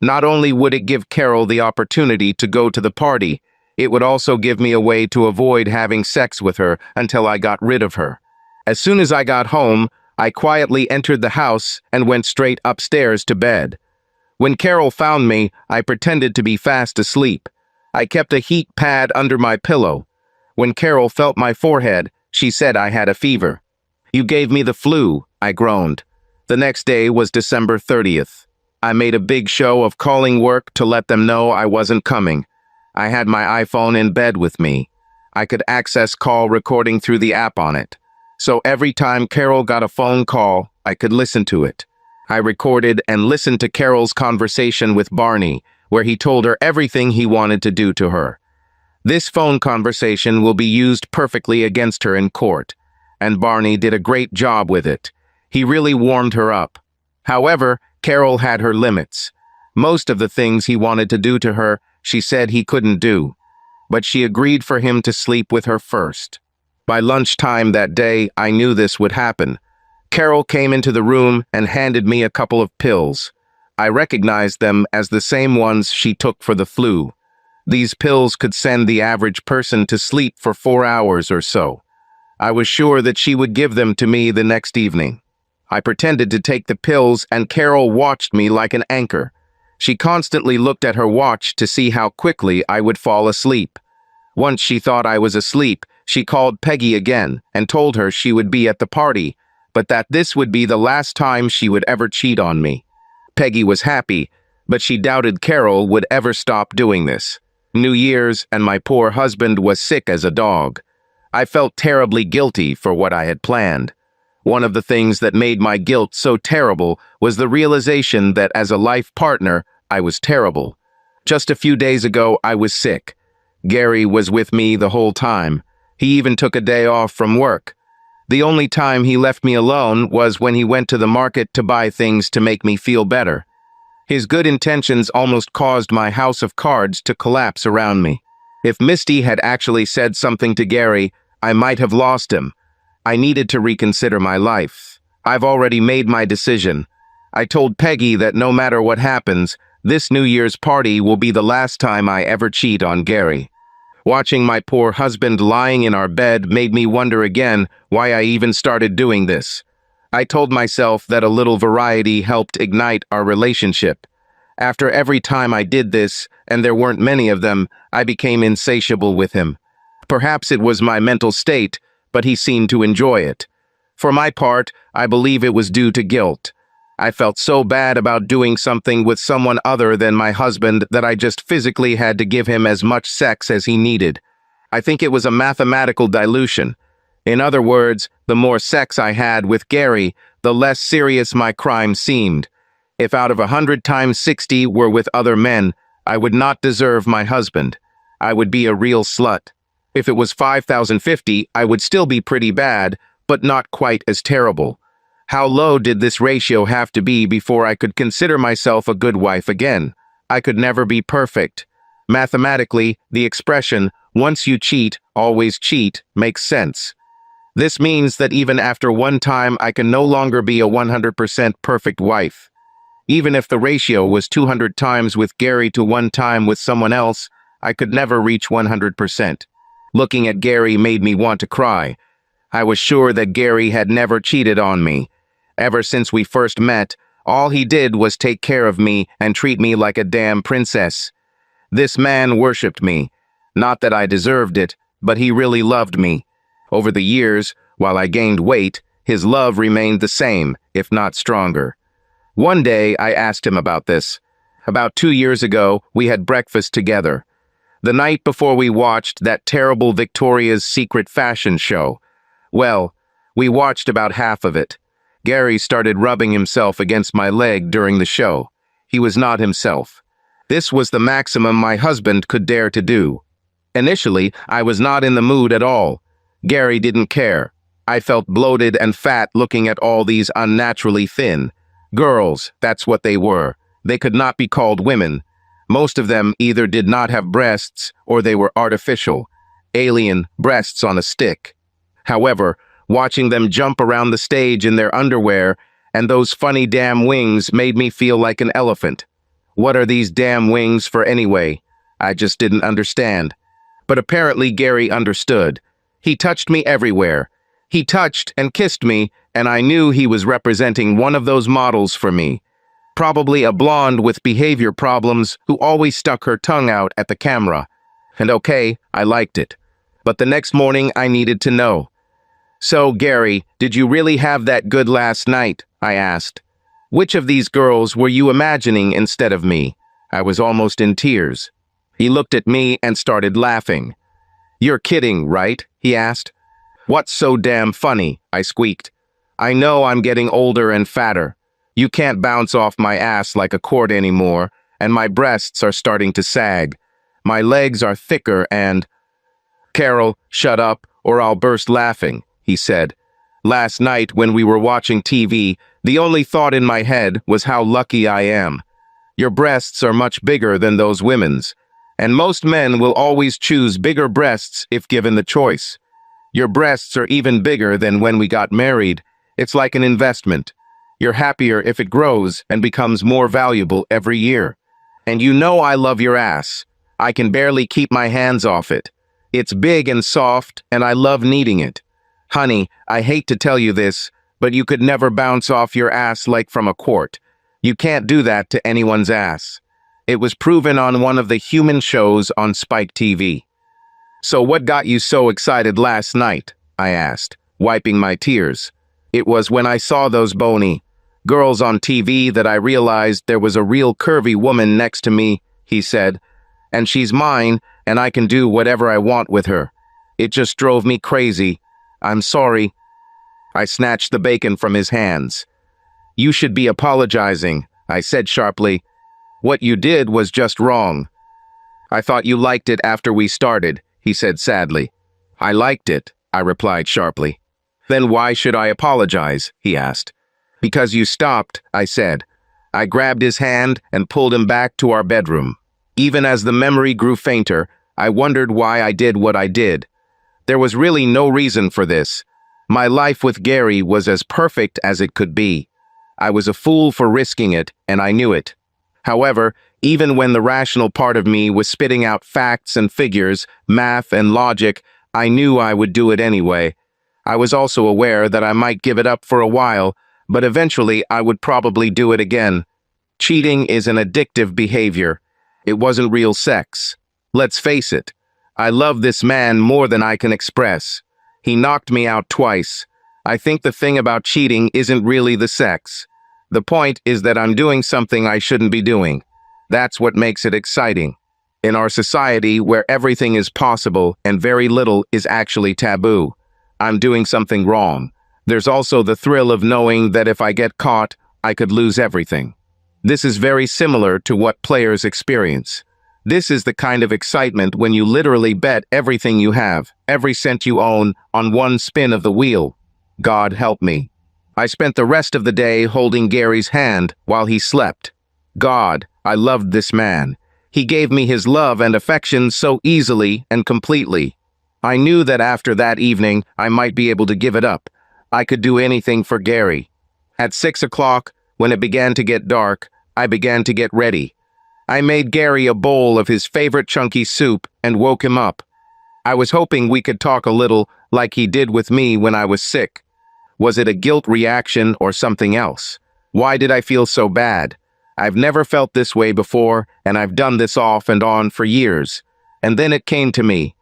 Not only would it give Carol the opportunity to go to the party, it would also give me a way to avoid having sex with her until I got rid of her. As soon as I got home, I quietly entered the house and went straight upstairs to bed. When Carol found me, I pretended to be fast asleep. I kept a heat pad under my pillow. When Carol felt my forehead, she said I had a fever. "You gave me the flu," I groaned. The next day was December 30th. I made a big show of calling work to let them know I wasn't coming. I had my iPhone in bed with me. I could access call recording through the app on it. So every time Carol got a phone call, I could listen to it. I recorded and listened to Carol's conversation with Barney, where he told her everything he wanted to do to her. This phone conversation will be used perfectly against her in court, and Barney did a great job with it. He really warmed her up. However, Carol had her limits. Most of the things he wanted to do to her, she said he couldn't do, but she agreed for him to sleep with her first. By lunchtime that day, I knew this would happen. Carol came into the room and handed me a couple of pills. I recognized them as the same ones she took for the flu. These pills could send the average person to sleep for 4 hours or so. I was sure that she would give them to me the next evening. I pretended to take the pills, and Carol watched me like an anchor. She constantly looked at her watch to see how quickly I would fall asleep. Once she thought I was asleep, she called Peggy again and told her she would be at the party, but that this would be the last time she would ever cheat on me. Peggy was happy, but she doubted Carol would ever stop doing this. New Year's, and my poor husband was sick as a dog. I felt terribly guilty for what I had planned. One of the things that made my guilt so terrible was the realization that as a life partner, I was terrible. Just a few days ago, I was sick. Gary was with me the whole time. He even took a day off from work. The only time he left me alone was when he went to the market to buy things to make me feel better. His good intentions almost caused my house of cards to collapse around me. If Misty had actually said something to Gary, I might have lost him. I needed to reconsider my life. I've already made my decision. I told Peggy that no matter what happens, this New Year's party will be the last time I ever cheat on Gary. Watching my poor husband lying in our bed made me wonder again why I even started doing this. I told myself that a little variety helped ignite our relationship. After every time I did this, and there weren't many of them, I became insatiable with him. Perhaps it was my mental state, but he seemed to enjoy it. For my part, I believe it was due to guilt. I felt so bad about doing something with someone other than my husband that I just physically had to give him as much sex as he needed. I think it was a mathematical dilution. In other words, the more sex I had with Gary, the less serious my crime seemed. If out of 100 times 60 were with other men, I would not deserve my husband. I would be a real slut. If it was 5,050, I would still be pretty bad, but not quite as terrible. How low did this ratio have to be before I could consider myself a good wife again? I could never be perfect. Mathematically, the expression, once you cheat, always cheat, makes sense. This means that even after one time, I can no longer be a 100% perfect wife. Even if the ratio was 200 times with Gary to 1 time with someone else, I could never reach 100%. Looking at Gary made me want to cry. I was sure that Gary had never cheated on me. Ever since we first met, all he did was take care of me and treat me like a damn princess. This man worshipped me. Not that I deserved it, but he really loved me. Over the years, while I gained weight, his love remained the same, if not stronger. One day, I asked him about this. About 2 years ago, we had breakfast together. The night before we watched that terrible Victoria's Secret fashion show. Well, we watched about half of it. Gary started rubbing himself against my leg during the show. He was not himself. This was the maximum my husband could dare to do. Initially, I was not in the mood at all. Gary didn't care. I felt bloated and fat looking at all these unnaturally thin girls. That's what they were. They could not be called women. Most of them either did not have breasts or they were artificial, alien breasts on a stick. However, watching them jump around the stage in their underwear and those funny damn wings made me feel like an elephant. What are these damn wings for anyway? I just didn't understand. But apparently Gary understood. He touched me everywhere. He touched and kissed me, and I knew he was representing one of those models for me. Probably a blonde with behavior problems who always stuck her tongue out at the camera. And okay, I liked it. But the next morning I needed to know. So, Gary, did you really have that good last night? I asked. Which of these girls were you imagining instead of me? I was almost in tears. He looked at me and started laughing. You're kidding, right? He asked. What's so damn funny? I squeaked. I know I'm getting older and fatter. You can't bounce off my ass like a cord anymore, and my breasts are starting to sag. My legs are thicker and... Carol, shut up, or I'll burst laughing, he said. Last night, when we were watching TV, the only thought in my head was how lucky I am. Your breasts are much bigger than those women's, and most men will always choose bigger breasts if given the choice. Your breasts are even bigger than when we got married. It's like an investment. You're happier if it grows and becomes more valuable every year. And you know I love your ass. I can barely keep my hands off it. It's big and soft, and I love kneading it. Honey, I hate to tell you this, but you could never bounce off your ass like from a quart. You can't do that to anyone's ass. It was proven on one of the human shows on Spike TV. So what got you so excited last night? I asked, wiping my tears. It was when I saw those bony girls on TV that I realized there was a real curvy woman next to me, he said. And she's mine, and I can do whatever I want with her. It just drove me crazy. I'm sorry. I snatched the bacon from his hands. You should be apologizing, I said sharply. What you did was just wrong. I thought you liked it after we started, he said sadly. I liked it, I replied sharply. Then why should I apologize, he asked. Because you stopped, I said. I grabbed his hand and pulled him back to our bedroom. Even as the memory grew fainter, I wondered why I did what I did. There was really no reason for this. My life with Gary was as perfect as it could be. I was a fool for risking it, and I knew it. However, even when the rational part of me was spitting out facts and figures, math and logic, I knew I would do it anyway. I was also aware that I might give it up for a while, but eventually I would probably do it again. Cheating is an addictive behavior. It wasn't real sex. Let's face it. I love this man more than I can express. He knocked me out twice. I think the thing about cheating isn't really the sex. The point is that I'm doing something I shouldn't be doing. That's what makes it exciting. In our society where everything is possible and very little is actually taboo, I'm doing something wrong. There's also the thrill of knowing that if I get caught, I could lose everything. This is very similar to what players experience. This is the kind of excitement when you literally bet everything you have, every cent you own, on one spin of the wheel. God help me. I spent the rest of the day holding Gary's hand while he slept. God, I loved this man. He gave me his love and affection so easily and completely. I knew that after that evening, I might be able to give it up. I could do anything for Gary. At 6 o'clock, when it began to get dark, I began to get ready. I made Gary a bowl of his favorite chunky soup and woke him up. I was hoping we could talk a little like he did with me when I was sick. Was it a guilt reaction or something else? Why did I feel so bad? I've never felt this way before, and I've done this off and on for years. And then it came to me.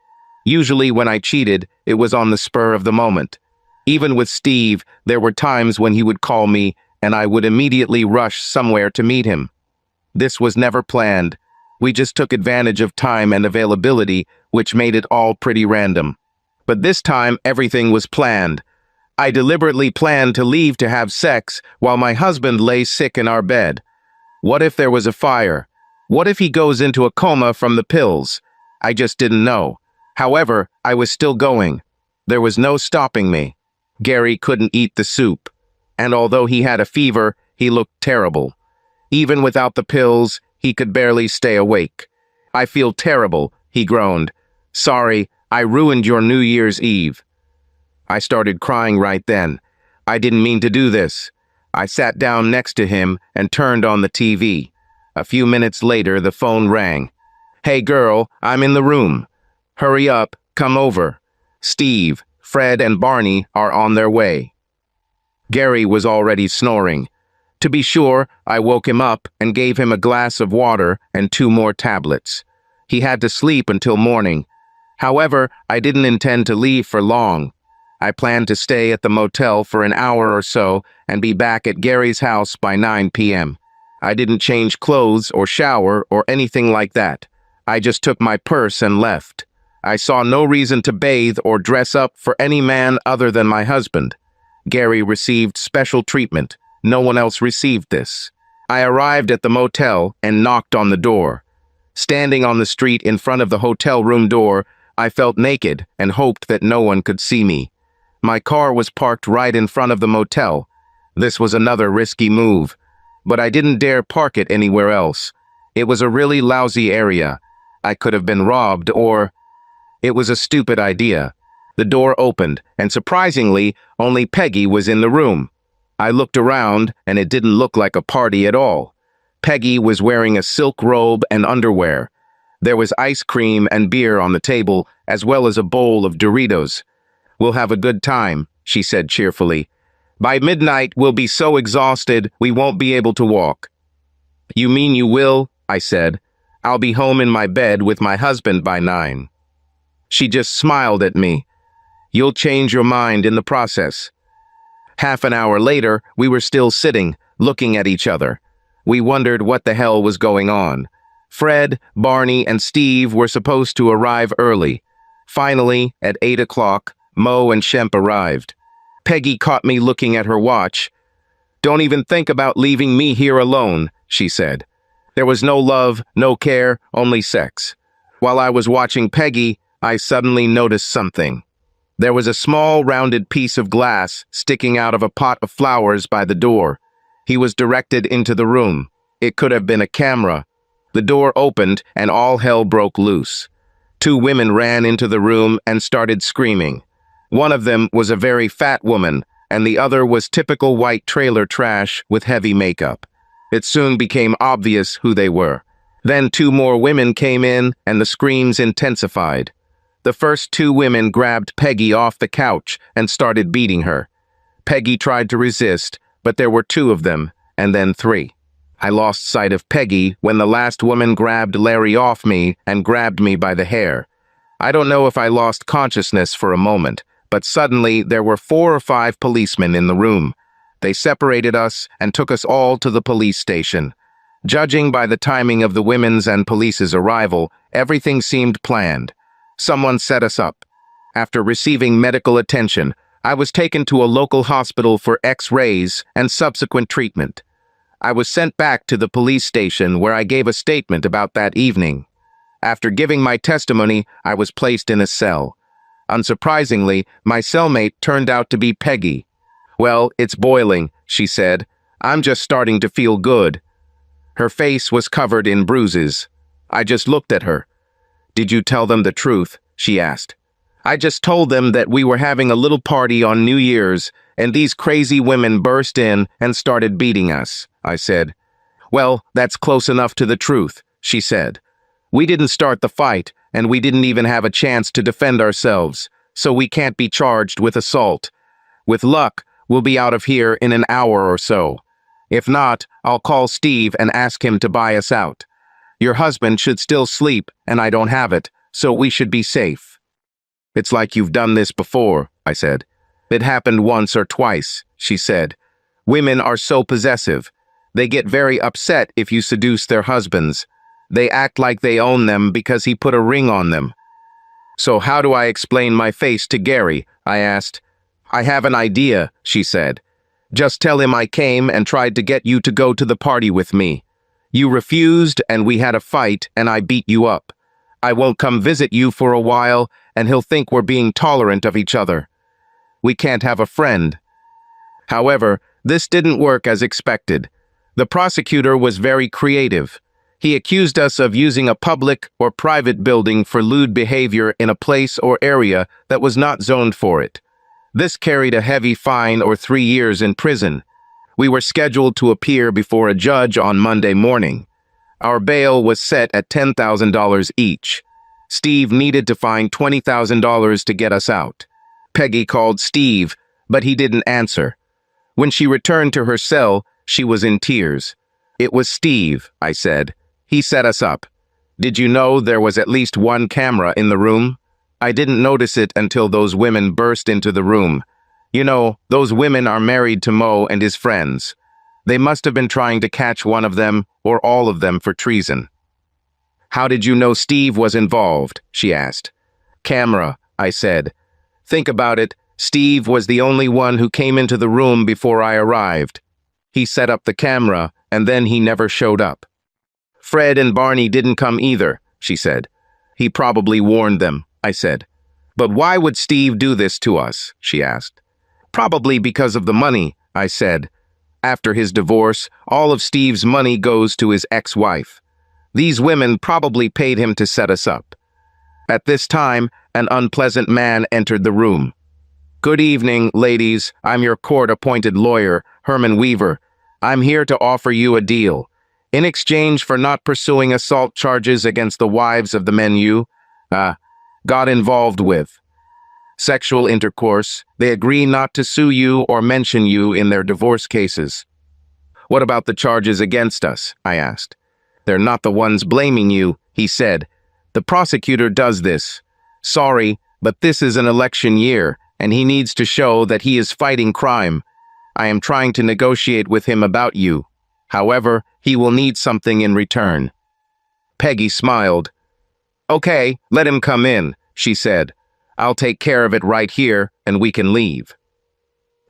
Usually when I cheated, it was on the spur of the moment. Even with Steve, there were times when he would call me, and I would immediately rush somewhere to meet him. This was never planned. We just took advantage of time and availability, which made it all pretty random. But this time, everything was planned. I deliberately planned to leave to have sex while my husband lay sick in our bed. What if there was a fire? What if he goes into a coma from the pills? I just didn't know. However, I was still going. There was no stopping me. Gary couldn't eat the soup. And although he had a fever, he looked terrible. Even without the pills, he could barely stay awake. I feel terrible, he groaned. Sorry, I ruined your New Year's Eve. I started crying right then. I didn't mean to do this. I sat down next to him and turned on the TV. A few minutes later, the phone rang. Hey girl, I'm in the room. Hurry up, come over. Steve, Fred, and Barney are on their way. Gary was already snoring. To be sure, I woke him up and gave him a glass of water and 2 more tablets. He had to sleep until morning. However, I didn't intend to leave for long. I planned to stay at the motel for an hour or so and be back at Gary's house by 9 p.m. I didn't change clothes or shower or anything like that. I just took my purse and left. I saw no reason to bathe or dress up for any man other than my husband. Gary received special treatment. No one else received this. I arrived at the motel and knocked on the door. Standing on the street in front of the hotel room door, I felt naked and hoped that no one could see me. My car was parked right in front of the motel. This was another risky move, but I didn't dare park it anywhere else. It was a really lousy area. I could have been robbed or... It was a stupid idea. The door opened, and surprisingly, only Peggy was in the room. I looked around, and it didn't look like a party at all. Peggy was wearing a silk robe and underwear. There was ice cream and beer on the table, as well as a bowl of Doritos. "We'll have a good time," she said cheerfully. "By midnight, we'll be so exhausted, we won't be able to walk." "You mean you will?" I said. "I'll be home in my bed with my husband by 9. She just smiled at me. "You'll change your mind in the process." Half an hour later, we were still sitting, looking at each other. We wondered what the hell was going on. Fred, Barney, and Steve were supposed to arrive early. Finally, at 8 o'clock, Mo and Shemp arrived. Peggy caught me looking at her watch. "Don't even think about leaving me here alone," she said. There was no love, no care, only sex. While I was watching Peggy, I suddenly noticed something. There was a small, rounded piece of glass sticking out of a pot of flowers by the door. He was directed into the room. It could have been a camera. The door opened, and all hell broke loose. 2 women ran into the room and started screaming. One of them was a very fat woman, and the other was typical white trailer trash with heavy makeup. It soon became obvious who they were. Then 2 more women came in, and the screams intensified. The first 2 women grabbed Peggy off the couch and started beating her. Peggy tried to resist, but there were 2 of them, and then 3. I lost sight of Peggy when the last woman grabbed Larry off me and grabbed me by the hair. I don't know if I lost consciousness for a moment, but suddenly there were 4 or 5 policemen in the room. They separated us and took us all to the police station. Judging by the timing of the women's and police's arrival, everything seemed planned. Someone set us up. After receiving medical attention, I was taken to a local hospital for X-rays and subsequent treatment. I was sent back to the police station where I gave a statement about that evening. After giving my testimony, I was placed in a cell. Unsurprisingly, my cellmate turned out to be Peggy. "Well, it's boiling," she said. "I'm just starting to feel good." Her face was covered in bruises. I just looked at her. "Did you tell them the truth?" she asked. "I just told them that we were having a little party on New Year's, and these crazy women burst in and started beating us," I said. "Well, that's close enough to the truth," she said. "We didn't start the fight, and we didn't even have a chance to defend ourselves, so we can't be charged with assault. With luck, we'll be out of here in an hour or so. If not, I'll call Steve and ask him to buy us out. Your husband should still sleep, and I don't have it, so we should be safe." "It's like you've done this before," I said. "It happened once or twice," she said. "Women are so possessive. They get very upset if you seduce their husbands. They act like they own them because he put a ring on them." "So how do I explain my face to Gary?" I asked. "I have an idea," she said. "Just tell him I came and tried to get you to go to the party with me. You refused, and we had a fight, and I beat you up. I won't come visit you for a while, and he'll think we're being tolerant of each other. We can't have a friend." However, this didn't work as expected. The prosecutor was very creative. He accused us of using a public or private building for lewd behavior in a place or area that was not zoned for it. This carried a heavy fine or 3 years in prison. We were scheduled to appear before a judge on Monday morning. Our bail was set at $10,000 each. Steve needed to find $20,000 to get us out. Peggy called Steve, but he didn't answer. When she returned to her cell, she was in tears. "It was Steve," I said. "He set us up. Did you know there was at least 1 camera in the room?" I didn't notice it until those women burst into the room. You know, those women are married to Mo and his friends. They must have been trying to catch one of them or all of them for treason. "How did you know Steve was involved?" she asked. "Camera," I said. "Think about it. Steve was the only one who came into the room before I arrived. He set up the camera, and then he never showed up." "Fred and Barney didn't come either," she said. "He probably warned them," I said. "But why would Steve do this to us?" she asked. "Probably because of the money," I said. "After his divorce, all of Steve's money goes to his ex-wife. These women probably paid him to set us up." At this time, an unpleasant man entered the room. "Good evening, ladies. I'm your court-appointed lawyer, Herman Weaver. I'm here to offer you a deal. In exchange for not pursuing assault charges against the wives of the men you, got involved with sexual intercourse, they agree not to sue you or mention you in their divorce cases." "What about the charges against us?" I asked. "They're not the ones blaming you," he said. "The prosecutor does this. Sorry, but this is an election year, and he needs to show that he is fighting crime. I am trying to negotiate with him about you. However, he will need something in return." Peggy smiled. "Okay, let him come in," she said. "I'll take care of it right here, and we can leave."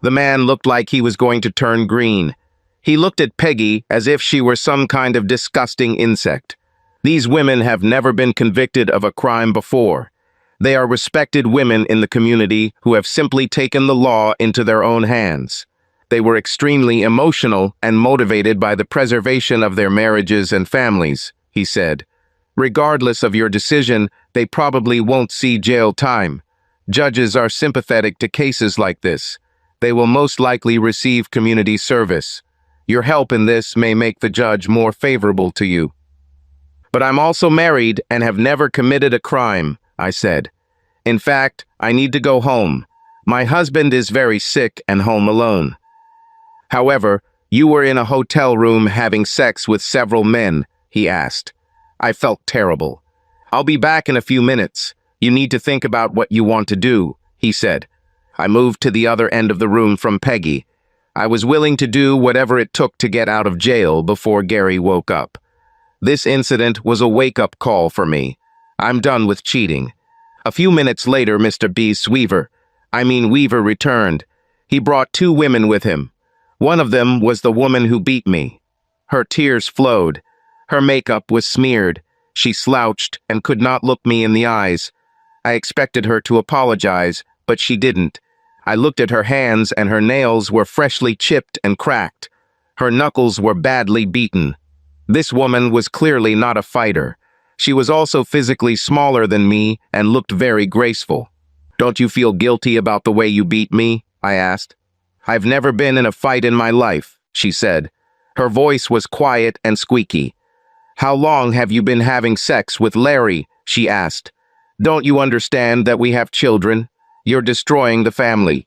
The man looked like he was going to turn green. He looked at Peggy as if she were some kind of disgusting insect. These women have never been convicted of a crime before. They are respected women in the community who have simply taken the law into their own hands. They were extremely emotional and motivated by the preservation of their marriages and families, he said. "Regardless of your decision, they probably won't see jail time. Judges are sympathetic to cases like this. They will most likely receive community service. Your help in this may make the judge more favorable to you." "But I'm also married and have never committed a crime," I said. "In fact, I need to go home. My husband is very sick and home alone." "However, you were in a hotel room having sex with several men," he asked. I felt terrible. "I'll be back in a few minutes. You need to think about what you want to do," he said. I moved to the other end of the room from Peggy. I was willing to do whatever it took to get out of jail before Gary woke up. This incident was a wake-up call for me. I'm done with cheating. A few minutes later, Mr. Weaver returned. He brought 2 women with him. One of them was the woman who beat me. Her tears flowed. Her makeup was smeared. She slouched and could not look me in the eyes. I expected her to apologize, but she didn't. I looked at her hands and her nails were freshly chipped and cracked. Her knuckles were badly beaten. This woman was clearly not a fighter. She was also physically smaller than me and looked very graceful. "Don't you feel guilty about the way you beat me?" I asked. "I've never been in a fight in my life," she said. Her voice was quiet and squeaky. "How long have you been having sex with Larry?" she asked. "Don't you understand that we have children? You're destroying the family."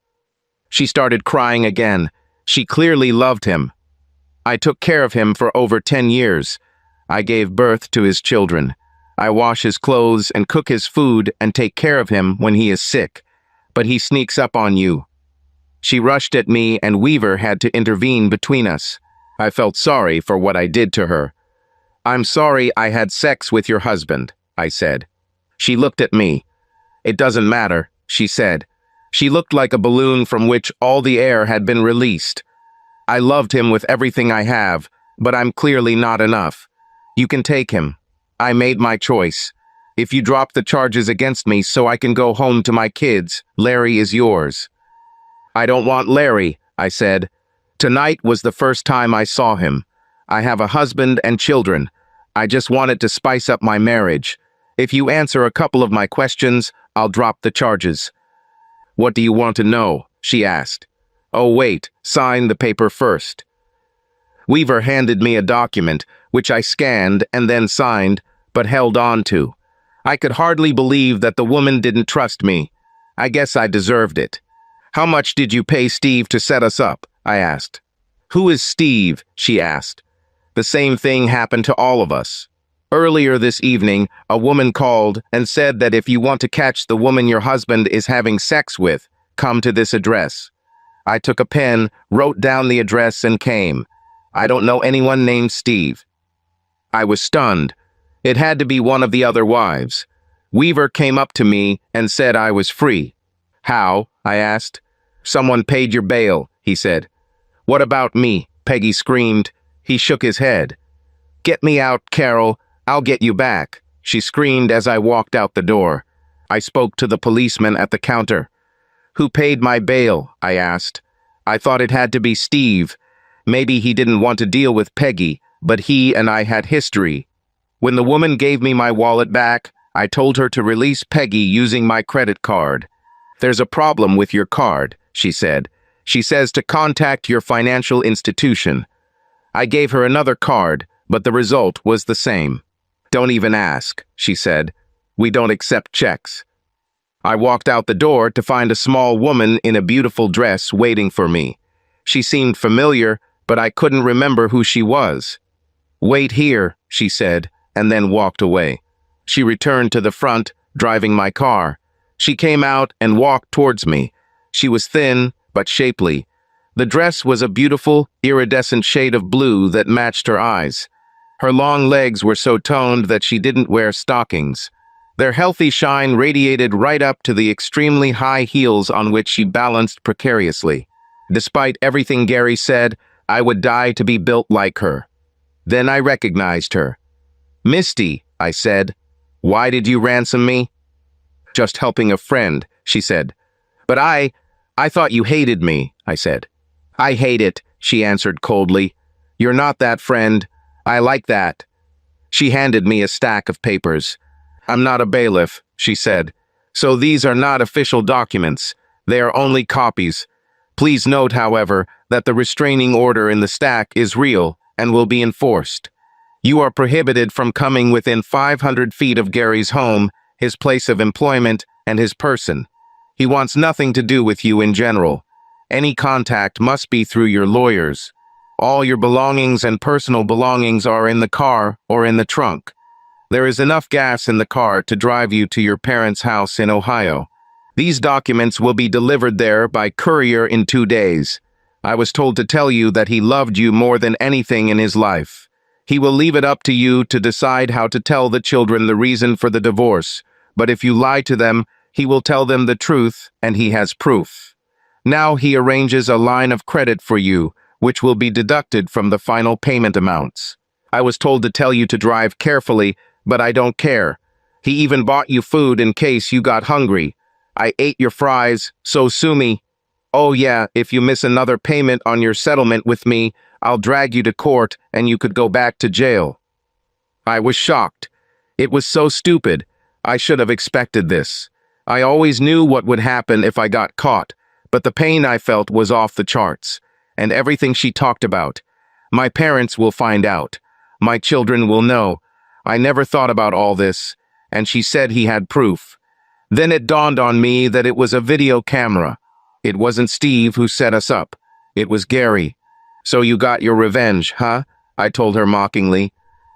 She started crying again. She clearly loved him. "I took care of him for over 10 years. I gave birth to his children. I wash his clothes and cook his food and take care of him when he is sick. But he sneaks up on you." She rushed at me and Weaver had to intervene between us. I felt sorry for what I did to her. "I'm sorry I had sex with your husband," I said. She looked at me. "It doesn't matter," she said. She looked like a balloon from which all the air had been released. "I loved him with everything I have, but I'm clearly not enough. You can take him. I made my choice. If you drop the charges against me so I can go home to my kids, Larry is yours." "I don't want Larry," I said. "Tonight was the first time I saw him. I have a husband and children. I just wanted to spice up my marriage. If you answer a couple of my questions, I'll drop the charges." "What do you want to know?" she asked. "Oh, wait, sign the paper first." Weaver handed me a document, which I scanned and then signed, but held on to. I could hardly believe that the woman didn't trust me. I guess I deserved it. "How much did you pay Steve to set us up?" I asked. "Who is Steve?" she asked. "The same thing happened to all of us." Earlier this evening, a woman called and said that if you want to catch the woman your husband is having sex with, come to this address. I took a pen, wrote down the address, and came. I don't know anyone named Steve. I was stunned. It had to be one of the other wives. Weaver came up to me and said I was free. How? I asked. Someone paid your bail, he said. What about me? Peggy screamed. He shook his head. Get me out, Carol. I'll get you back, she screamed as I walked out the door. I spoke to the policeman at the counter. Who paid my bail? I asked. I thought it had to be Steve. Maybe he didn't want to deal with Peggy, but he and I had history. When the woman gave me my wallet back, I told her to release Peggy using my credit card. There's a problem with your card, she said. She says to contact your financial institution. I gave her another card, but the result was the same. Don't even ask, she said. We don't accept checks. I walked out the door to find a small woman in a beautiful dress waiting for me. She seemed familiar, but I couldn't remember who she was. Wait here, she said, and then walked away. She returned to the front, driving my car. She came out and walked towards me. She was thin, but shapely. The dress was a beautiful, iridescent shade of blue that matched her eyes. Her long legs were so toned that she didn't wear stockings. Their healthy shine radiated right up to the extremely high heels on which she balanced precariously. Despite everything Gary said, I would die to be built like her. Then I recognized her. Misty, I said. Why did you ransom me? Just helping a friend, she said. But I thought you hated me, I said. I hate it, she answered coldly. You're not that friend. I like that. She handed me a stack of papers. I'm not a bailiff, she said. So these are not official documents. They are only copies. Please note, however, that the restraining order in the stack is real and will be enforced. You are prohibited from coming within 500 feet of Gary's home, his place of employment, and his person. He wants nothing to do with you in general. Any contact must be through your lawyers. All your belongings and personal belongings are in the car or in the trunk. There is enough gas in the car to drive you to your parents' house in Ohio. These documents will be delivered there by courier in 2 days. I was told to tell you that he loved you more than anything in his life. He will leave it up to you to decide how to tell the children the reason for the divorce, but if you lie to them, he will tell them the truth, and he has proof. Now he arranges a line of credit for you, which will be deducted from the final payment amounts. I was told to tell you to drive carefully, but I don't care. He even bought you food in case you got hungry. I ate your fries, so sue me. Oh yeah, if you miss another payment on your settlement with me, I'll drag you to court and you could go back to jail. I was shocked. It was so stupid. I should have expected this. I always knew what would happen if I got caught, but the pain I felt was off the charts. And everything she talked about. My parents will find out. My children will know. I never thought about all this, and she said he had proof. Then it dawned on me that it was a video camera. It wasn't Steve who set us up. It was Gary. So you got your revenge, huh? I told her mockingly.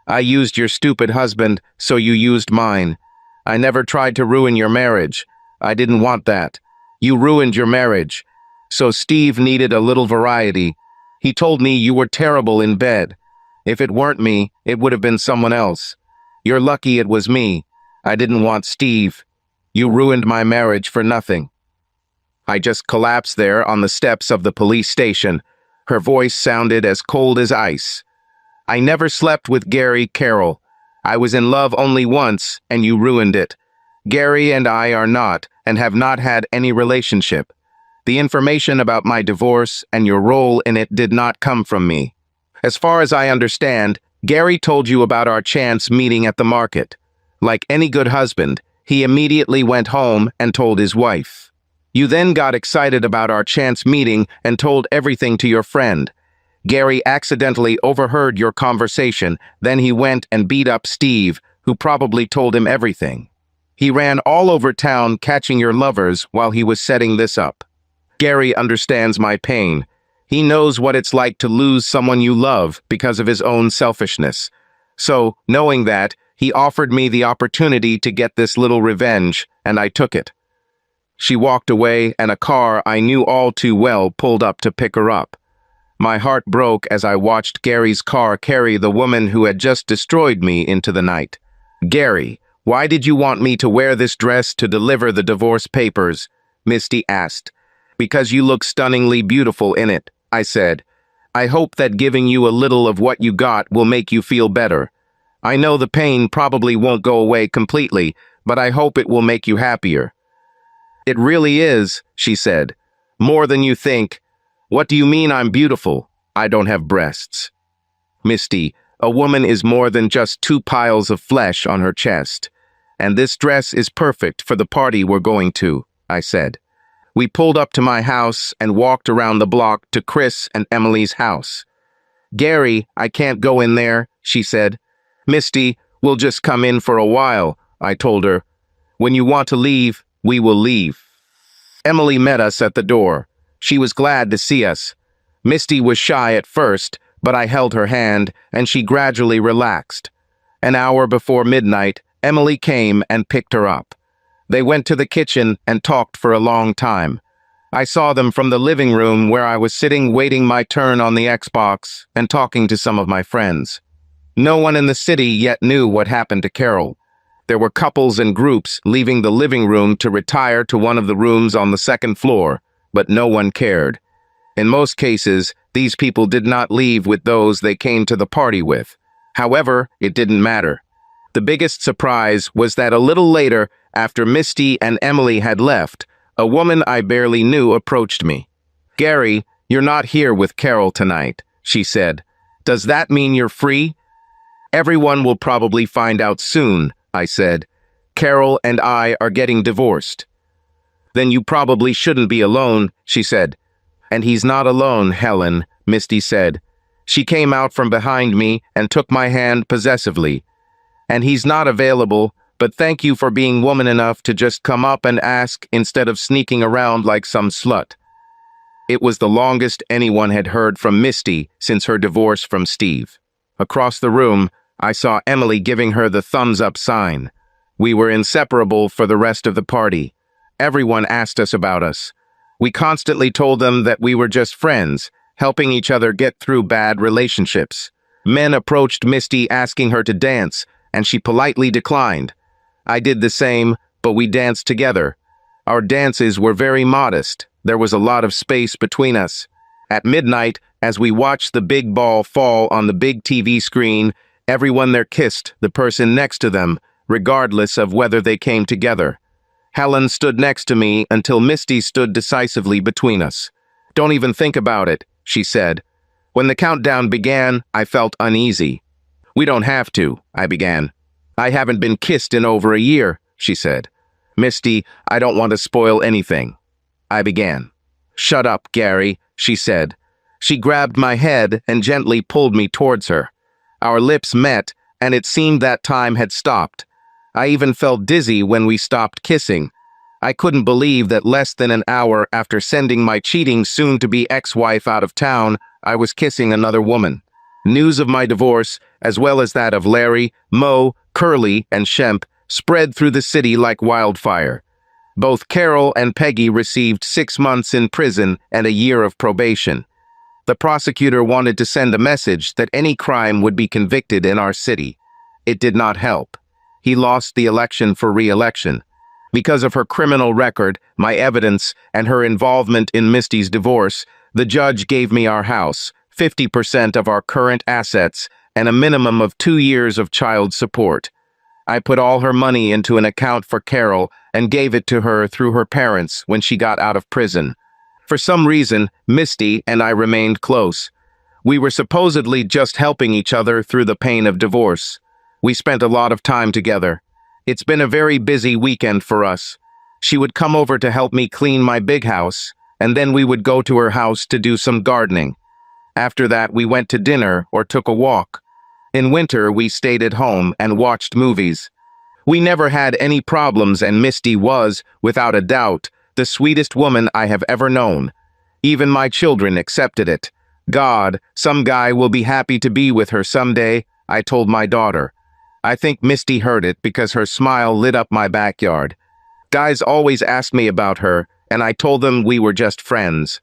I used your stupid husband, so you used mine. I never tried to ruin your marriage. I didn't want that. You ruined your marriage. So Steve needed a little variety. He told me you were terrible in bed. If it weren't me, it would have been someone else. You're lucky it was me. I didn't want Steve. You ruined my marriage for nothing. I just collapsed there on the steps of the police station. Her voice sounded as cold as ice. I never slept with Gary, Carol. I was in love only once, and you ruined it. Gary and I are not, and have not had any relationship. The information about my divorce and your role in it did not come from me. As far as I understand, Gary told you about our chance meeting at the market. Like any good husband, he immediately went home and told his wife. You then got excited about our chance meeting and told everything to your friend. Gary accidentally overheard your conversation, then he went and beat up Steve, who probably told him everything. He ran all over town catching your lovers while he was setting this up. Gary understands my pain. He knows what it's like to lose someone you love because of his own selfishness. So, knowing that, He offered me the opportunity to get this little revenge, and I took it. She walked away, and a car I knew all too well pulled up to pick her up. My heart broke as I watched Gary's car carry the woman who had just destroyed me into the night. "Gary, why did you want me to wear this dress to deliver the divorce papers?" Misty asked. "Because you look stunningly beautiful in it," I said. "I hope that giving you a little of what you got will make you feel better. I know the pain probably won't go away completely, but I hope it will make you happier." "It really is," she said. "More than you think. What do you mean I'm beautiful? I don't have breasts." "Misty, a woman is more than just two piles of flesh on her chest. And this dress is perfect for the party we're going to," I said. We pulled up to my house and walked around the block to Chris and Emily's house. "Gary, I can't go in there," she said. "Misty, we'll just come in for a while," I told her. "When you want to leave, we will leave." Emily met us at the door. She was glad to see us. Misty was shy at first, but I held her hand, and she gradually relaxed. An hour before midnight, Emily came and picked her up. They went to the kitchen and talked for a long time. I saw them from the living room where I was sitting waiting my turn on the Xbox and talking to some of my friends. No one in the city yet knew what happened to Carol. There were couples and groups leaving the living room to retire to one of the rooms on the second floor, but no one cared. In most cases, these people did not leave with those they came to the party with. However, it didn't matter. The biggest surprise was that a little later, after Misty and Emily had left, a woman I barely knew approached me. "Gary, you're not here with Carol tonight," she said. "Does that mean you're free?" "Everyone will probably find out soon," I said. "Carol and I are getting divorced." "Then you probably shouldn't be alone," she said. "And he's not alone, Helen," Misty said. She came out from behind me and took my hand possessively. "And he's not available, but thank you for being woman enough to just come up and ask instead of sneaking around like some slut." It was the longest anyone had heard from Misty since her divorce from Steve. Across the room, I saw Emily giving her the thumbs-up sign. We were inseparable for the rest of the party. Everyone asked us about us. We constantly told them that we were just friends, helping each other get through bad relationships. Men approached Misty asking her to dance, and she politely declined. I did the same, but we danced together. Our dances were very modest. There was a lot of space between us. At midnight, as we watched the big ball fall on the big TV screen, everyone there kissed the person next to them, regardless of whether they came together. Helen stood next to me until Misty stood decisively between us. "Don't even think about it," she said. When the countdown began, I felt uneasy. "We don't have to," I began. "I haven't been kissed in over a year," she said. "Misty, I don't want to spoil anything," I began. "Shut up, Gary," she said. She grabbed my head and gently pulled me towards her. Our lips met, and it seemed that time had stopped. I even felt dizzy when we stopped kissing. I couldn't believe that less than an hour after sending my cheating soon-to-be ex-wife out of town, I was kissing another woman. News of my divorce, as well as that of Larry, Mo, Curly, and Shemp, spread through the city like wildfire. Both Carol and Peggy received 6 months in prison and a year of probation. The prosecutor wanted to send a message that any crime would be convicted in our city. It did not help. He lost the election for re-election. Because of her criminal record, my evidence, and her involvement in Misty's divorce, the judge gave me our house, 50% of our current assets, and a minimum of 2 years of child support. I put all her money into an account for Carol and gave it to her through her parents when she got out of prison. For some reason, Misty and I remained close. We were supposedly just helping each other through the pain of divorce. We spent a lot of time together. It's been a very busy weekend for us. She would come over to help me clean my big house, and then we would go to her house to do some gardening. After that, we went to dinner or took a walk. In winter, we stayed at home and watched movies. We never had any problems, and Misty was, without a doubt, the sweetest woman I have ever known. Even my children accepted it. God, some guy will be happy to be with her someday, I told my daughter. I think Misty heard it because her smile lit up my backyard. Guys always asked me about her, and I told them we were just friends.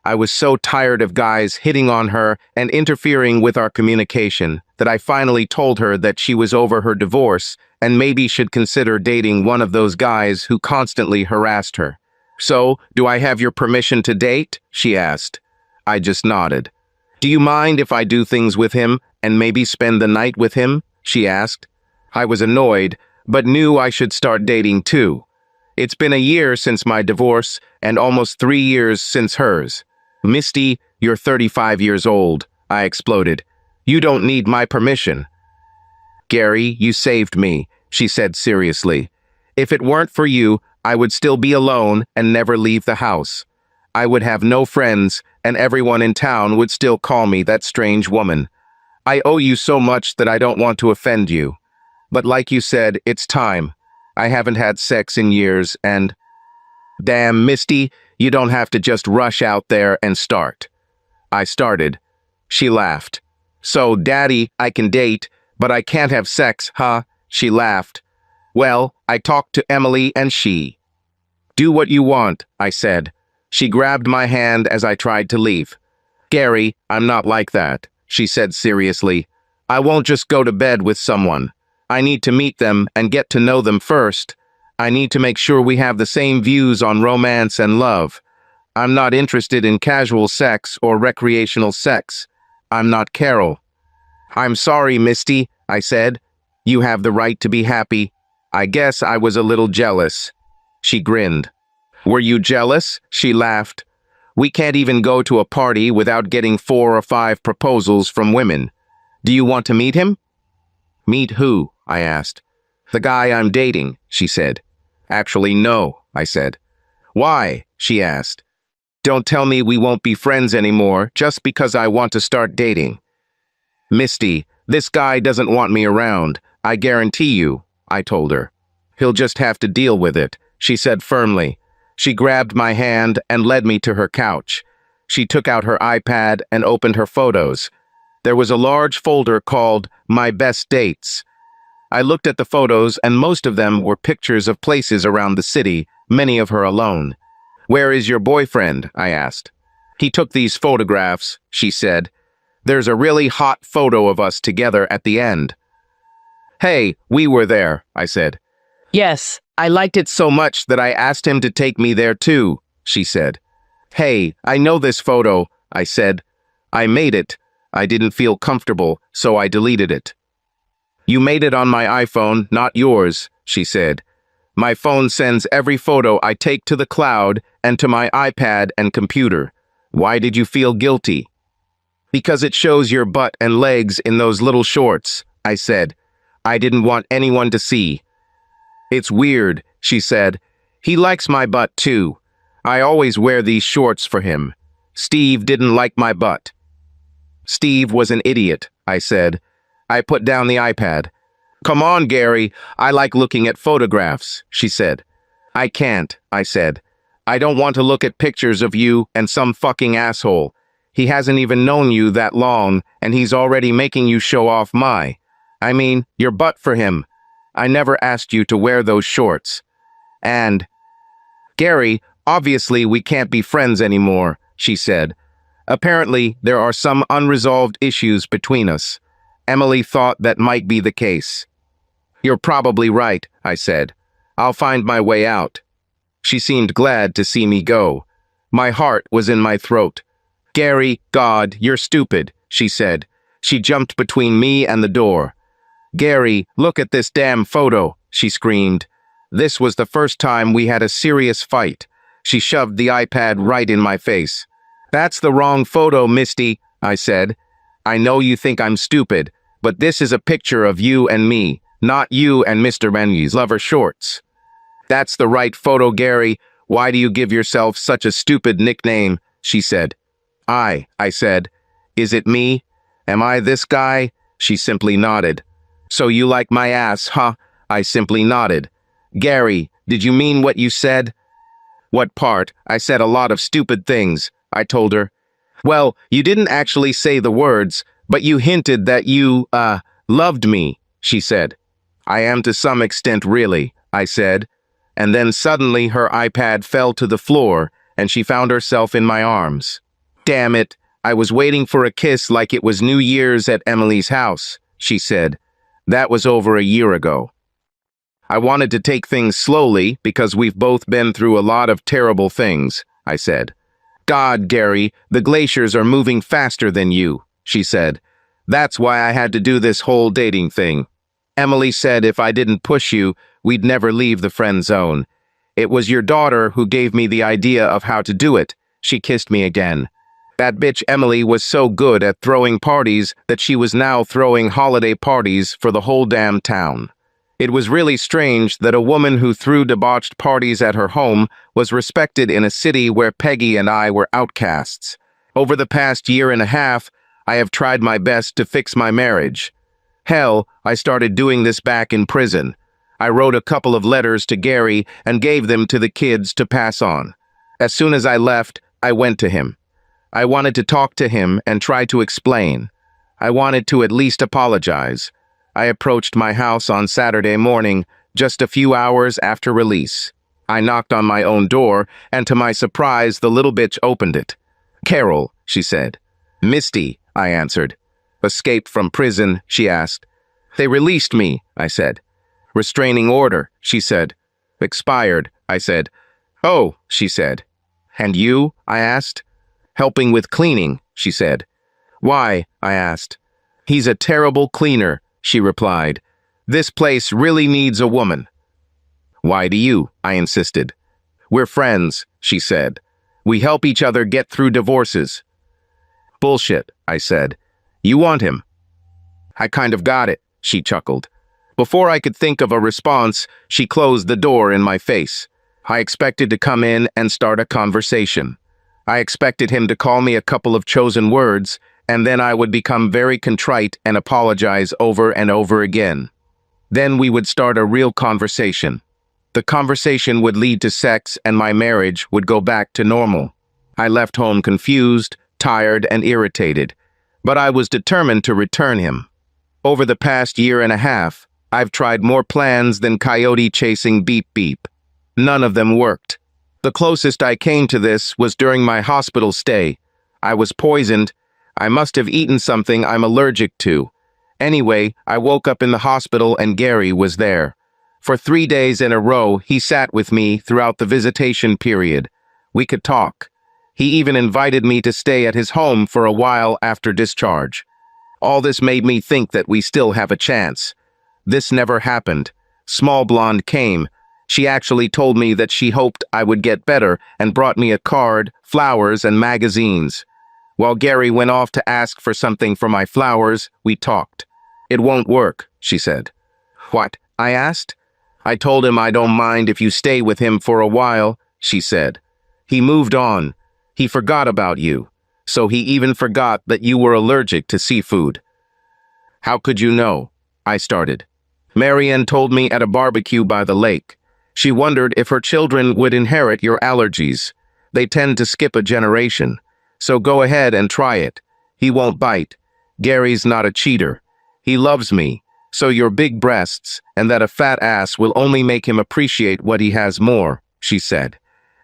I was so tired of guys hitting on her and interfering with our communication that I finally told her that she was over her divorce and maybe should consider dating one of those guys who constantly harassed her. "So, do I have your permission to date?" she asked. I just nodded. "Do you mind if I do things with him and maybe spend the night with him?" she asked. I was annoyed, but knew I should start dating too. It's been a year since my divorce and almost 3 years since hers. "Misty, you're 35 years old," I exploded. "You don't need my permission." "Gary, you saved me," she said seriously. "If it weren't for you, I would still be alone and never leave the house. I would have no friends, and everyone in town would still call me that strange woman. I owe you so much that I don't want to offend you. But like you said, it's time. I haven't had sex in years and—" "Damn, Misty, you don't have to just rush out there and start." I started. She laughed. "So, Daddy, I can date, but I can't have sex, huh?" She laughed. "Well, I talked to Emily and she—" "Do what you want," I said. She grabbed my hand as I tried to leave. "Gary, I'm not like that," she said seriously. "I won't just go to bed with someone. I need to meet them and get to know them first. I need to make sure we have the same views on romance and love. I'm not interested in casual sex or recreational sex. I'm not Carol." "I'm sorry, Misty," I said. "You have the right to be happy." I guess I was a little jealous. She grinned. "Were you jealous?" She laughed. "We can't even go to a party without getting 4 or 5 proposals from women. Do you want to meet him?" "Meet who?" I asked. "The guy I'm dating," she said. "Actually, no," I said. "Why?" she asked. "Don't tell me we won't be friends anymore just because I want to start dating." "Misty, this guy doesn't want me around. I guarantee you," I told her. "He'll just have to deal with it," she said firmly. She grabbed my hand and led me to her couch. She took out her iPad and opened her photos. There was a large folder called My Best Dates. I looked at the photos, and most of them were pictures of places around the city, many of her alone. "Where is your boyfriend?" I asked. "He took these photographs," she said. "There's a really hot photo of us together at the end." "Hey, we were there," I said. "Yes, I liked it so much that I asked him to take me there too," she said. "Hey, I know this photo," I said. "I made it. I didn't feel comfortable, so I deleted it." "You made it on my iPhone, not yours," she said. "My phone sends every photo I take to the cloud and to my iPad and computer. Why did you feel guilty?" "Because it shows your butt and legs in those little shorts," I said. "I didn't want anyone to see." "It's weird," she said. "He likes my butt too. I always wear these shorts for him. Steve didn't like my butt." "Steve was an idiot," I said. I put down the iPad. "Come on, Gary. I like looking at photographs," she said. "I can't," I said. "I don't want to look at pictures of you and some fucking asshole. He hasn't even known you that long, and he's already making you show off your butt for him. I never asked you to wear those shorts. And, Gary, obviously we can't be friends anymore," she said. "Apparently, there are some unresolved issues between us. Emily thought that might be the case." "You're probably right," I said. "I'll find my way out." She seemed glad to see me go. My heart was in my throat. "Gary, God, you're stupid," she said. She jumped between me and the door. "Gary, look at this damn photo," she screamed. This was the first time we had a serious fight. She shoved the iPad right in my face. "That's the wrong photo, Misty," I said. "I know you think I'm stupid, but this is a picture of you and me, not you and Mr. Menuy's lover shorts." "That's the right photo, Gary. Why do you give yourself such a stupid nickname?" she said. I said. "Is it me? Am I this guy?" She simply nodded. "So you like my ass, huh?" I simply nodded. "Gary, did you mean what you said?" "What part? I said a lot of stupid things," I told her. "Well, you didn't actually say the words, but you hinted that you, loved me," she said. I am to some extent really, I said, and then suddenly her iPad fell to the floor and she found herself in my arms. Damn it, I was waiting for a kiss like it was New Year's at Emily's house, she said. That was over a year ago. I wanted to take things slowly because we've both been through a lot of terrible things, I said. God, Gary, the glaciers are moving faster than you, she said. That's why I had to do this whole dating thing. Emily said if I didn't push you, we'd never leave the friend zone. It was your daughter who gave me the idea of how to do it. She kissed me again. That bitch Emily was so good at throwing parties that she was now throwing holiday parties for the whole damn town. It was really strange that a woman who threw debauched parties at her home was respected in a city where Peggy and I were outcasts. Over the past year and a half, I have tried my best to fix my marriage. Hell, I started doing this back in prison. I wrote a couple of letters to Gary and gave them to the kids to pass on. As soon as I left, I went to him. I wanted to talk to him and try to explain. I wanted to at least apologize. I approached my house on Saturday morning, just a few hours after release. I knocked on my own door, and to my surprise, the little bitch opened it. "Carol," she said. "Misty," I answered. "Escaped from prison?" she asked. "They released me," I said. "Restraining order," she said. "Expired," I said. "Oh," she said. "And you?" I asked. "Helping with cleaning," she said. "Why?" I asked. "He's a terrible cleaner," she replied. "This place really needs a woman." "Why do you?" I insisted. "We're friends," she said. "We help each other get through divorces." "Bullshit," I said. "You want him." "I kind of got it," she chuckled. Before I could think of a response, she closed the door in my face. I expected to come in and start a conversation. I expected him to call me a couple of chosen words, and then I would become very contrite and apologize over and over again. Then we would start a real conversation. The conversation would lead to sex and my marriage would go back to normal. I left home confused, tired, and irritated, but I was determined to return him. Over the past year and a half, I've tried more plans than coyote chasing beep beep. None of them worked. The closest I came to this was during my hospital stay. I was poisoned. I must have eaten something I'm allergic to. Anyway, I woke up in the hospital and Gary was there. For 3 days in a row, he sat with me throughout the visitation period. We could talk. He even invited me to stay at his home for a while after discharge. All this made me think that we still have a chance. This never happened. Small Blonde came. She actually told me that she hoped I would get better and brought me a card, flowers, and magazines. While Gary went off to ask for something for my flowers, we talked. "It won't work," she said. "What?" I asked. "I told him I don't mind if you stay with him for a while," she said. "He moved on. He forgot about you. So he even forgot that you were allergic to seafood." "How could you know?" I started. "Marianne told me at a barbecue by the lake. She wondered if her children would inherit your allergies. They tend to skip a generation. So go ahead and try it. He won't bite. Gary's not a cheater. He loves me. So your big breasts and that a fat ass will only make him appreciate what he has more," she said.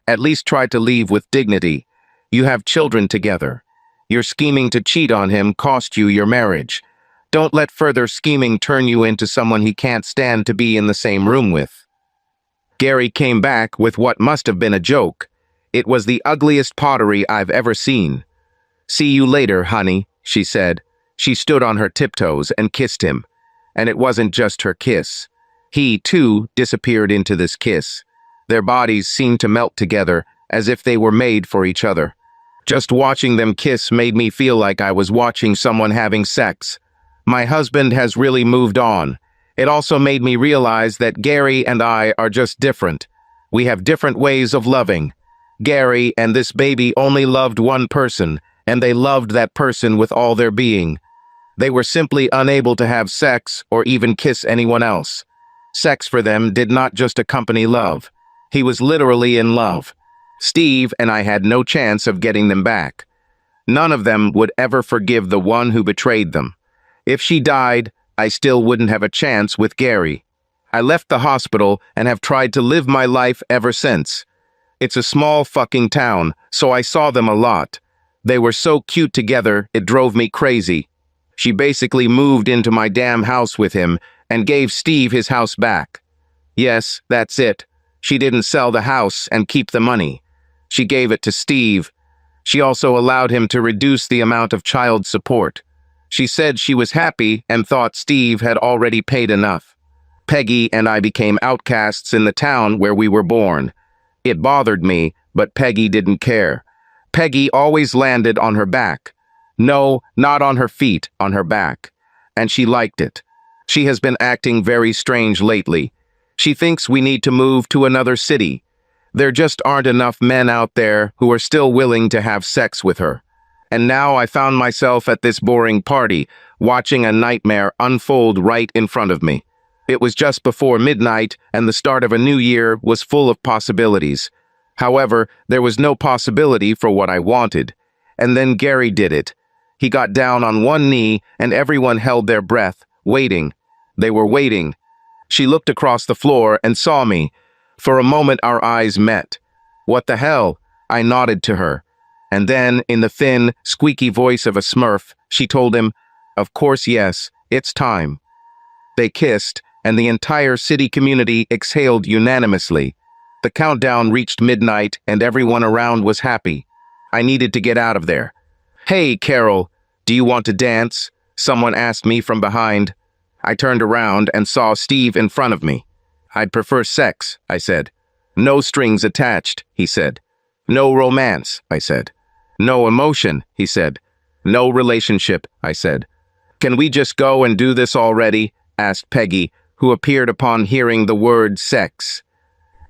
"At least try to leave with dignity. You have children together. Your scheming to cheat on him cost you your marriage. Don't let further scheming turn you into someone he can't stand to be in the same room with." Gary came back with what must have been a joke. It was the ugliest pottery I've ever seen. "See you later, honey," she said. She stood on her tiptoes and kissed him. And it wasn't just her kiss. He, too, disappeared into this kiss. Their bodies seemed to melt together, as if they were made for each other. Just watching them kiss made me feel like I was watching someone having sex. My husband has really moved on. It also made me realize that Gary and I are just different. We have different ways of loving. Gary and this baby only loved one person, and they loved that person with all their being. They were simply unable to have sex or even kiss anyone else. Sex for them did not just accompany love. He was literally in love. Steve and I had no chance of getting them back. None of them would ever forgive the one who betrayed them. If she died, I still wouldn't have a chance with Gary. I left the hospital and have tried to live my life ever since. It's a small fucking town, so I saw them a lot. They were so cute together, it drove me crazy. She basically moved into my damn house with him and gave Steve his house back. Yes, that's it. She didn't sell the house and keep the money. She gave it to Steve. She also allowed him to reduce the amount of child support. She said she was happy and thought Steve had already paid enough. Peggy and I became outcasts in the town where we were born. It bothered me, but Peggy didn't care. Peggy always landed on her back. No, not on her feet, on her back. And she liked it. She has been acting very strange lately. She thinks we need to move to another city. There just aren't enough men out there who are still willing to have sex with her. And now I found myself at this boring party, watching a nightmare unfold right in front of me. It was just before midnight, and the start of a new year was full of possibilities. However, there was no possibility for what I wanted. And then Gary did it. He got down on one knee, and everyone held their breath, waiting. They were waiting. She looked across the floor and saw me. For a moment our eyes met. What the hell? I nodded to her. And then, in the thin, squeaky voice of a Smurf, she told him, "Of course, yes, it's time." They kissed, and the entire city community exhaled unanimously. The countdown reached midnight, and everyone around was happy. I needed to get out of there. "Hey, Carol, do you want to dance?" Someone asked me from behind. I turned around and saw Steve in front of me. "I'd prefer sex," I said. "No strings attached," he said. "No romance," I said. "No emotion," he said. "No relationship," I said. "Can we just go and do this already?" asked Peggy, who appeared upon hearing the word sex.